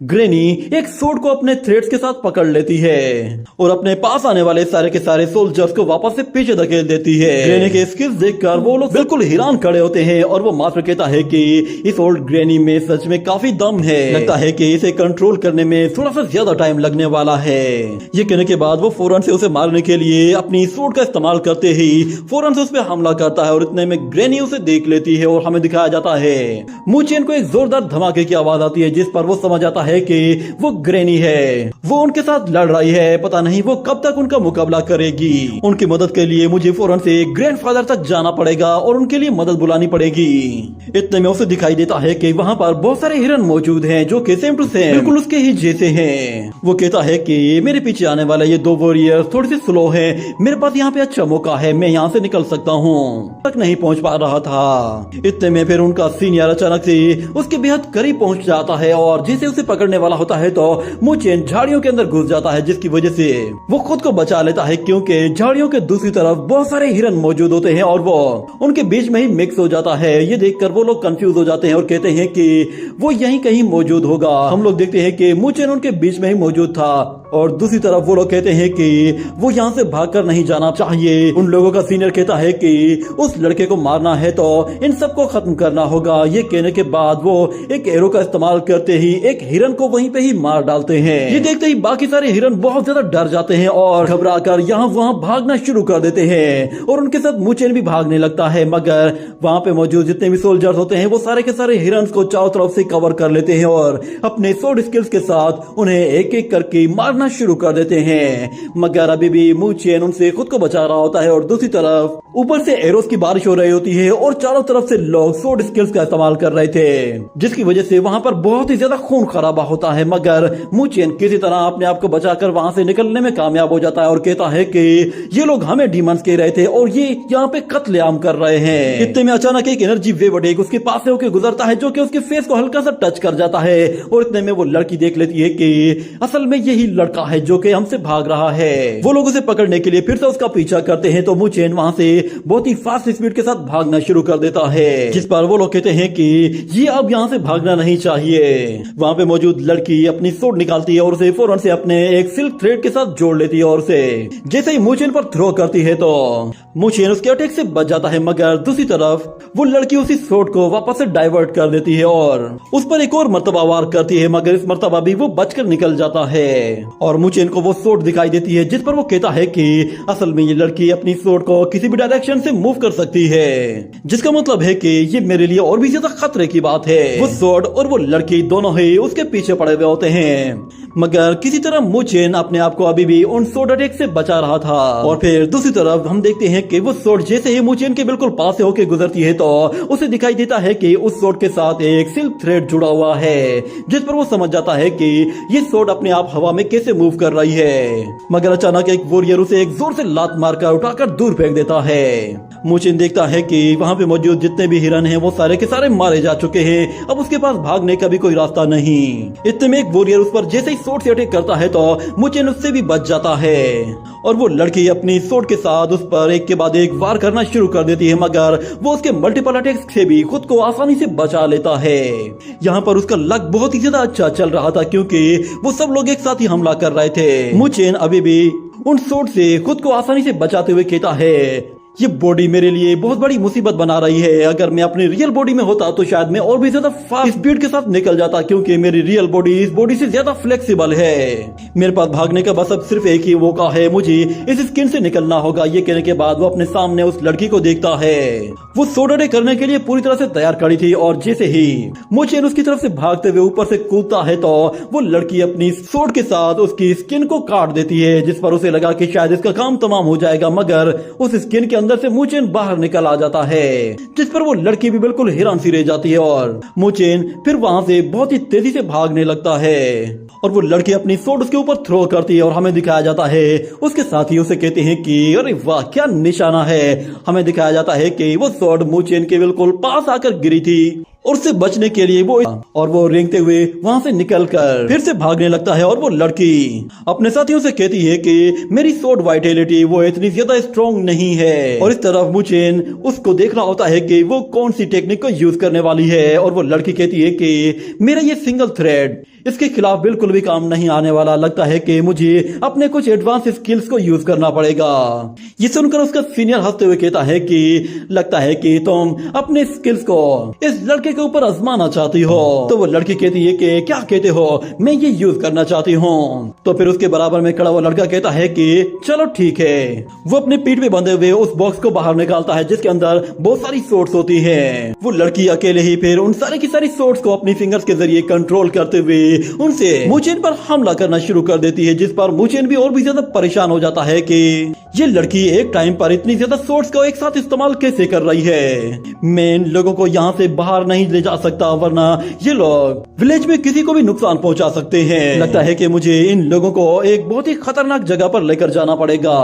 ग्रैनी एक सोर्ड को अपने थ्रेड्स के साथ पकड़ लेती है और अपने पास आने वाले सारे के सारे सोल्जर्स को वापस से पीछे धकेल देती है। ग्रैनी के स्किल्स देखकर वो लोग बिल्कुल हैरान खड़े होते हैं और वो मास्टर कहता है कि इस ओल्ड ग्रैनी में सच में काफी दम है। लगता है कि इसे कंट्रोल करने में थोड़ा सा ज्यादा टाइम लगने वाला है। ये कहने के बाद वो फौरन से उसे मारने के लिए अपनी सोर्ड का इस्तेमाल करते ही फौरन से उस पर हमला करता है और इतने में ग्रैनी उसे देख लेती है और हमें दिखाया जाता है मुचेन को एक जोरदार धमाके की आवाज आती है जिस पर वो समझ आता है कि वो ग्रैनी है। वो उनके साथ लड़ रही है, पता नहीं वो कब तक उनका मुकाबला करेगी। उनकी मदद के लिए मुझे फौरन से ग्रैंडफादर तक जाना पड़ेगा और उनके लिए मदद बुलानी पड़ेगी। इतने में उसे दिखाई देता है कि वहाँ पर बहुत सारे हिरन मौजूद हैं जो कि सेम टू सेम बिल्कुल उसके ही जैसे हैं। वो कहता है कि मेरे पीछे आने वाले ये दो वॉरियर्स थोड़े से स्लो हैं, मेरे पास यहाँ पे अच्छा मौका है, मैं यहाँ से निकल सकता हूँ। तक नहीं पहुँच पा रहा था। इतने में फिर उनका सीनियर अचानक से उसके बेहद करीब पहुँच जाता है और जैसे उसे पकड़ने वाला होता है तो मुचेन झाड़ियों के अंदर घुस जाता है जिसकी वजह से वो खुद को बचा लेता है क्योंकि झाड़ियों के दूसरी तरफ बहुत सारे हिरन मौजूद होते हैं और वो उनके बीच में ही मिक्स हो जाता है। ये देखकर वो लोग कंफ्यूज हो जाते हैं और कहते हैं कि वो यहीं कहीं मौजूद होगा। हम लोग देखते हैं कि मुचेन उनके बीच में ही मौजूद था और दूसरी तरफ वो लोग कहते हैं कि वो यहाँ से भागकर नहीं जाना चाहिए। उन लोगों का सीनियर कहता है कि उस लड़के को मारना है तो इन सबको खत्म करना होगा। ये कहने के बाद वो एक एरो का इस्तेमाल करते ही एक हिरन को वहीं पे ही मार डालते हैं। ये देखते ही बाकी सारे हिरन बहुत ज्यादा डर जाते हैं और घबराकर यहाँ वहाँ भागना शुरू कर देते हैं और उनके साथ मुचेन भी भागने लगता है। मगर वहाँ पे मौजूद जितने भी सोल्जर्स होते हैं वो सारे के सारे हिरन्स को चारों तरफ से कवर कर लेते हैं और अपने स्वॉर्ड स्किल्स के साथ उन्हें एक एक करके मारना शुरू कर देते हैं। मगर अभी भी मुचेन उनसे खुद को बचा रहा होता है और दूसरी तरफ ऊपर से एरोस की बारिश हो रही होती है और चारों तरफ से लोग स्वॉर्ड स्किल्स का इस्तेमाल कर रहे थे जिसकी वजह से वहाँ पर बहुत ही ज्यादा खून खराबा होता है। मगर मुचेन किसी तरह अपने आप को बचाकर वहाँ से निकलने में कामयाब हो जाता है और कहता है कि ये लोग हमें डिमांड्स कह रहे थे और ये यहाँ पे कत्लेआम कर रहे हैं। इतने में अचानक एक एनर्जी वेव उसके पास से होकर गुजरता है जो कि उसके फेस को हल्का सा टच कर जाता है और इतने में वो लड़की देख लेती है कि असल में यही लड़का है जो कि हमसे भाग रहा है। वो लोग उसे पकड़ने के लिए फिर से उसका पीछा करते हैं तो मुचेन वहाँ से बहुत ही फास्ट स्पीड के साथ भागना शुरू कर देता है जिस पर वो लोग कहते हैं कि ये अब यहाँ से भागना नहीं चाहिए। वहाँ पे मौजूद लड़की अपनी सोड निकालती है और उसे फौरन से अपने एक सिल्क थ्रेड के साथ जोड़ लेती है और उसे जैसे ही मुचेन पर थ्रो करती है तो मुचेन उसके अटैक से बच जाता है। मगर दूसरी तरफ वो लड़की उसी सोड को वापस से डाइवर्ट कर देती है और उस पर एक और मर्तबा वार करती है मगर इस मर्तबा भी वो बचकर निकल जाता है और मुचेन को वो सोड दिखाई देती है जिस पर वो कहता है कि असल में ये लड़की अपनी सोड को किसी भी डायरेक्शन से मूव कर सकती है जिसका मतलब है कि ये मेरे लिए और भी ज्यादा खतरे की बात है। वो सोड और वो लड़की दोनों ही उसके पीछे पड़े हुए होते हैं मगर किसी तरह मुचेन अपने आप को अभी भी उन सोड अटैक से बचा रहा था। और फिर दूसरी तरफ हम देखते हैं कि वो सोड जैसे ही मुचेन के बिल्कुल पास से होकर गुजरती है तो उसे दिखाई देता है कि उस सोड के साथ एक सिल्क थ्रेड जुड़ा हुआ है जिस पर वो समझ जाता है कि ये सोड अपने आप हवा में कैसे मूव कर रही है। मगर अचानक एक वॉरियर उसे एक जोर से लात मारकर उठाकर दूर फेंक देता है। मुचेन देखता है कि वहाँ पे मौजूद जितने भी हिरन हैं वो सारे के सारे मारे जा चुके हैं, अब उसके पास भागने का भी कोई रास्ता नहीं। इतने में एक वॉरियर उस पर जैसे ही सोड से अटैक करता है तो मुचेन उससे भी बच जाता है और वो लड़की अपनी सोड के साथ उस पर एक के बाद एक वार करना शुरू कर देती है मगर वो उसके मल्टीपल अटैक्स से भी खुद को आसानी से बचा लेता है। यहाँ पर उसका लक बहुत ही ज्यादा अच्छा चल रहा था क्योंकि वो सब लोग एक साथ ही हमला कर रहे थे। मुचेन अभी भी उन सोड से खुद को आसानी से बचाते हुए कहता है ये बॉडी मेरे लिए बहुत बड़ी मुसीबत बना रही है। अगर मैं अपनी रियल बॉडी में होता तो शायद मैं और भी ज्यादा फास्ट स्पीड के साथ निकल जाता क्योंकि मेरी रियल बॉडी इस बॉडी से ज्यादा फ्लेक्सिबल है। मेरे पास भागने का बस अब सिर्फ एक ही मौका है, मुझे इस स्किन से निकलना होगा। ये कहने के बाद वो अपने सामने उस लड़की को देखता है। वो सोड अटैक करने के लिए पूरी तरह से तैयार खड़ी थी और जैसे ही मुचेन उसकी तरफ से भागते हुए ऊपर से कूदता है तो वो लड़की अपनी सोड के साथ उसकी स्किन को काट देती है जिस पर उसे लगा कि शायद इसका काम तमाम हो जाएगा। मगर उस स्किन के अंदर अंदर से मूचेन बाहर निकल आ जाता है, जिस पर वो लड़की भी बिल्कुल हैरान सी रह जाती है और मूचेन फिर वहाँ से बहुत ही तेजी से भागने लगता है और वो लड़की अपनी सोर्ड उसके ऊपर थ्रो करती है और हमें दिखाया जाता है उसके साथी उसे कहते हैं कि अरे वाह क्या निशाना है। हमें दिखाया जाता है कि वो सोर्ड मूचेन के बिल्कुल पास आकर गिरी थी और उससे बचने के लिए वो रेंगते हुए वहाँ से निकलकर फिर से भागने लगता है और वो लड़की अपने साथियों से कहती है कि मेरी सोर्ड वाइटेलिटी वो इतनी ज्यादा स्ट्रॉन्ग नहीं है और इस तरफ मूचेन उसको देख रहा होता है कि वो कौन सी टेक्निक को यूज करने वाली है और वो लड़की कहती है कि मेरा ये सिंगल थ्रेड इसके खिलाफ बिल्कुल भी काम नहीं आने वाला, लगता है कि मुझे अपने कुछ एडवांस स्किल्स को यूज करना पड़ेगा। ये सुनकर उसका सीनियर हंसते हुए कहता है कि लगता है कि तुम अपने स्किल्स को इस लड़के के ऊपर आजमाना चाहती हो। तो वो लड़की कहती है कि क्या कहते हो, मैं ये यूज करना चाहती हूँ। तो फिर उसके बराबर में खड़ा वो लड़का कहता है कि चलो ठीक है। वो अपने पीठ पे बंधे हुए उस बॉक्स को बाहर निकालता है जिसके अंदर बहुत सारी सोर्ड्स होती है। वो लड़की अकेले ही फिर उन सारी की सारी सोर्ड्स को अपनी फिंगर्स के जरिए कंट्रोल करते हुए उनसे मूचेन पर हमला करना शुरू कर देती है, जिस पर मूचेन भी और भी ज्यादा परेशान हो जाता है कि ये लड़की एक टाइम पर इतनी ज्यादा सोर्ड्स को एक साथ इस्तेमाल कैसे कर रही है। मैं इन लोगों को यहाँ से बाहर नहीं ले जा सकता वरना ये लोग विलेज में किसी को भी नुकसान पहुँचा सकते हैं। लगता है कि मुझे इन लोगों को एक बहुत ही खतरनाक जगह पर लेकर जाना पड़ेगा।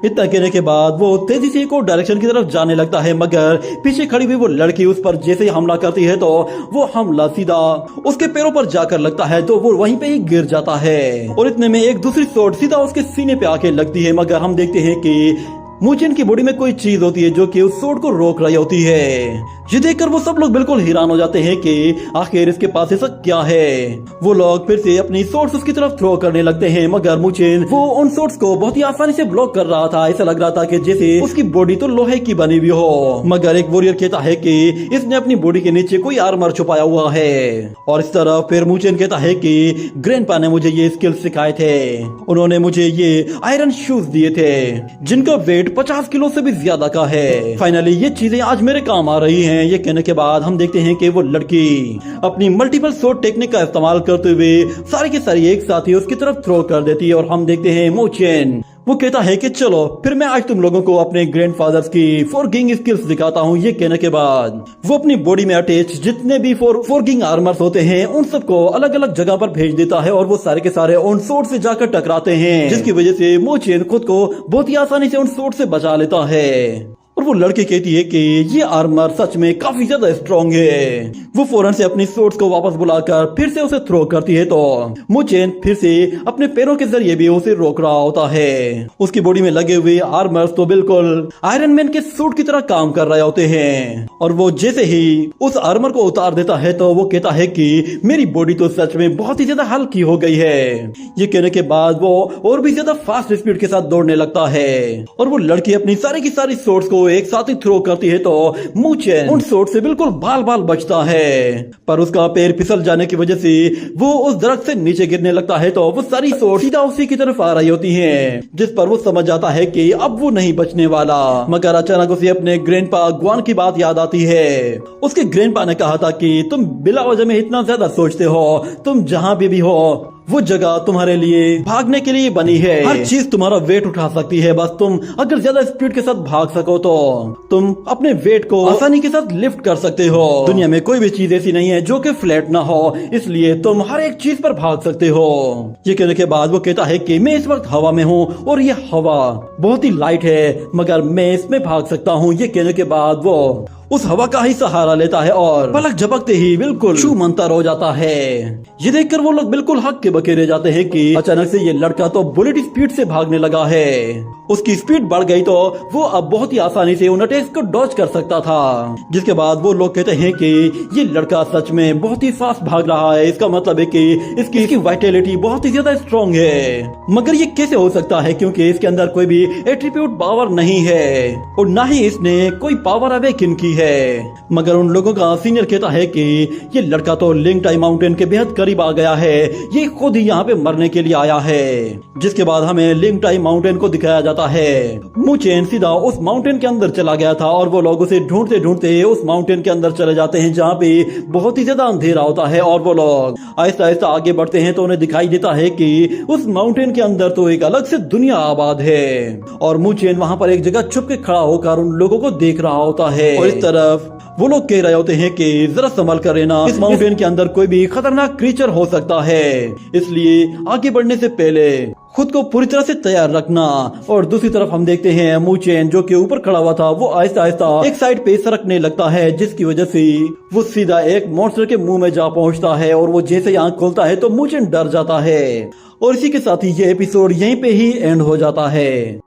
इतना कहने के बाद वो तेजी से एक और डायरेक्शन की तरफ जाने लगता है, मगर पीछे खड़ी हुई वो लड़की उस पर जैसे ही हमला करती है तो वो हमला सीधा उसके पैरों पर जाकर लगता है तो वो वहीं पे ही गिर जाता है और इतने में एक दूसरी सोर्ड सीधा उसके सीने पे आके लगती है। मगर हम देखते हैं कि मूचेन की बॉडी में कोई चीज होती है जो कि उस सोर्ड को रोक रही होती है। ये देखकर वो सब लोग बिल्कुल हैरान हो जाते हैं कि आखिर इसके पास ऐसा क्या है। वो लोग फिर से अपनी सोर्ड्स उसकी तरफ थ्रो करने लगते हैं, मगर मूचेन वो उन सोर्ड्स को बहुत ही आसानी से ब्लॉक कर रहा था। ऐसा लग रहा था कि जैसे उसकी बॉडी तो लोहे की बनी हुई हो। मगर एक वॉरियर कहता है कि इसने अपनी बॉडी के नीचे कोई आर्मर छुपाया हुआ है। और इस तरह फिर मूचेन कहता है कि ग्रैंडपा ने मुझे ये स्किल्स सिखाए थे। उन्होंने मुझे ये आयरन शूज दिए थे जिनका वेट 50 किलो से भी ज्यादा का है। फाइनली ये चीजें आज मेरे काम आ रही हैं। ये कहने के बाद हम देखते हैं कि वो लड़की अपनी मल्टीपल सोर्ड टेक्निक का इस्तेमाल करते हुए सारी की सारी एक साथ ही उसकी तरफ थ्रो कर देती है और हम देखते हैं मूचेन वो कहता है कि चलो फिर मैं आज तुम लोगों को अपने ग्रैंडफादर्स की फॉरगिंग स्किल्स दिखाता हूँ। ये कहने के बाद वो अपनी बॉडी में अटैच जितने भी फॉरगिंग आर्मर्स होते हैं उन सबको अलग अलग जगह पर भेज देता है और वो सारे के सारे उन सोर्ड से जाकर टकराते हैं, जिसकी वजह से मूचेन खुद को बहुत ही आसानी से उन सोर्ड से बचा लेता है। और वो लड़की कहती है कि ये आर्मर सच में काफी ज्यादा स्ट्रॉन्ग है। वो फौरन से अपनी सोर्ड्स को वापस बुलाकर फिर से उसे थ्रो करती है तो मूचेन फिर से अपने पैरों के जरिए भी उसे रोक रहा होता है। उसकी बॉडी में लगे हुए आर्मर्स तो बिल्कुल आयरन मैन के सूट की तरह काम कर रहे होते हैं और वो जैसे ही उस आर्मर को उतार देता है तो वो कहता है कि मेरी बॉडी तो सच में बहुत ही ज्यादा हल्की हो गई है। ये कहने के बाद वो और भी ज्यादा फास्ट स्पीड के साथ दौड़ने लगता है और वो लड़की अपनी सारी की सारी सोर्ड्स को एक साथ ही थ्रो करती है तो मूचेन उन सोर्ड से बिल्कुल बाल बाल बचता है, पर उसका पैर फिसल जाने की वजह से वो उस दरख्त से नीचे गिरने लगता है तो वो सारी सोर्ड सीधा उसी की तरफ आ रही होती हैं, जिस पर वो समझ जाता है कि अब वो नहीं बचने वाला। मगर अचानक उसे अपने ग्रैंडपा ग्वान की बात याद आती है। उसके ग्रैंडपा ने कहा था कि तुम बिला वजह में इतना ज्यादा सोचते हो, तुम जहाँ भी हो वो जगह तुम्हारे लिए भागने के लिए बनी है। हर चीज तुम्हारा वेट उठा सकती है, बस तुम अगर ज्यादा स्पीड के साथ भाग सको तो तुम अपने वेट को आसानी के साथ लिफ्ट कर सकते हो। दुनिया में कोई भी चीज ऐसी नहीं है जो कि फ्लैट ना हो, इसलिए तुम हर एक चीज पर भाग सकते हो। ये कहने के बाद वो कहता है कि मैं इस वक्त हवा में हूँ और ये हवा बहुत ही लाइट है, मगर मैं इसमें भाग सकता हूँ। ये कहने के बाद वो उस हवा का ही सहारा लेता है और पलक झपकते ही बिल्कुल छूमंतर हो जाता है। ये देखकर वो लोग बिल्कुल हक के बके रह जाते हैं कि अचानक से ये लड़का तो बुलेट स्पीड से भागने लगा है। उसकी स्पीड बढ़ गई तो वो अब बहुत ही आसानी से उन अटैक्स को डॉज कर सकता था। जिसके बाद वो लोग कहते हैं कि ये लड़का सच में बहुत ही फास्ट भाग रहा है, इसका मतलब है कि इसकी वाइटेलिटी बहुत ही ज्यादा स्ट्रॉन्ग है। मगर ये कैसे हो सकता है, क्योंकि इसके अंदर कोई भी एट्रीब्यूट पावर नहीं है और ना ही इसने कोई पावर अवेकिन की है। मगर उन लोगों का सीनियर कहता है कि ये लड़का तो लिंगटाई माउंटेन के बेहद करीब आ गया है, ये खुद ही यहाँ पे मरने के लिए आया है। जिसके बाद हमें लिंगटाई माउंटेन को दिखाया जाता है। मुचेन सीधा उस माउंटेन के अंदर चला गया था और वो लोग उसे ढूंढते ढूंढते उस माउंटेन के अंदर चले जाते हैं जहाँ पे बहुत ही ज्यादा अंधेरा होता है। और वो लोग आहिस्ता आहिस्ता आगे बढ़ते हैं तो उन्हें दिखाई देता है कि उस माउंटेन के अंदर तो एक अलग से दुनिया आबाद है। और मुचेन वहाँ पर एक जगह छुप के खड़ा होकर उन लोगों को देख रहा होता है। और इस तरफ वो लोग कह रहे होते हैं कि जरा संभल कर रहना, इस माउंटेन के अंदर कोई भी खतरनाक क्रीचर हो सकता है, इसलिए आगे बढ़ने से पहले खुद को पूरी तरह से तैयार रखना। और दूसरी तरफ हम देखते हैं मुचेन जो कि ऊपर खड़ा हुआ था वो आहिस्ता आहिस्ता एक साइड पे सरकने लगता है, जिसकी वजह से वो सीधा एक मॉन्स्टर के मुंह में जा पहुंचता है। और वो जैसे आंख खोलता है तो मुचेन डर जाता है। और इसी के साथ ही ये एपिसोड यहीं पे ही एंड हो जाता है।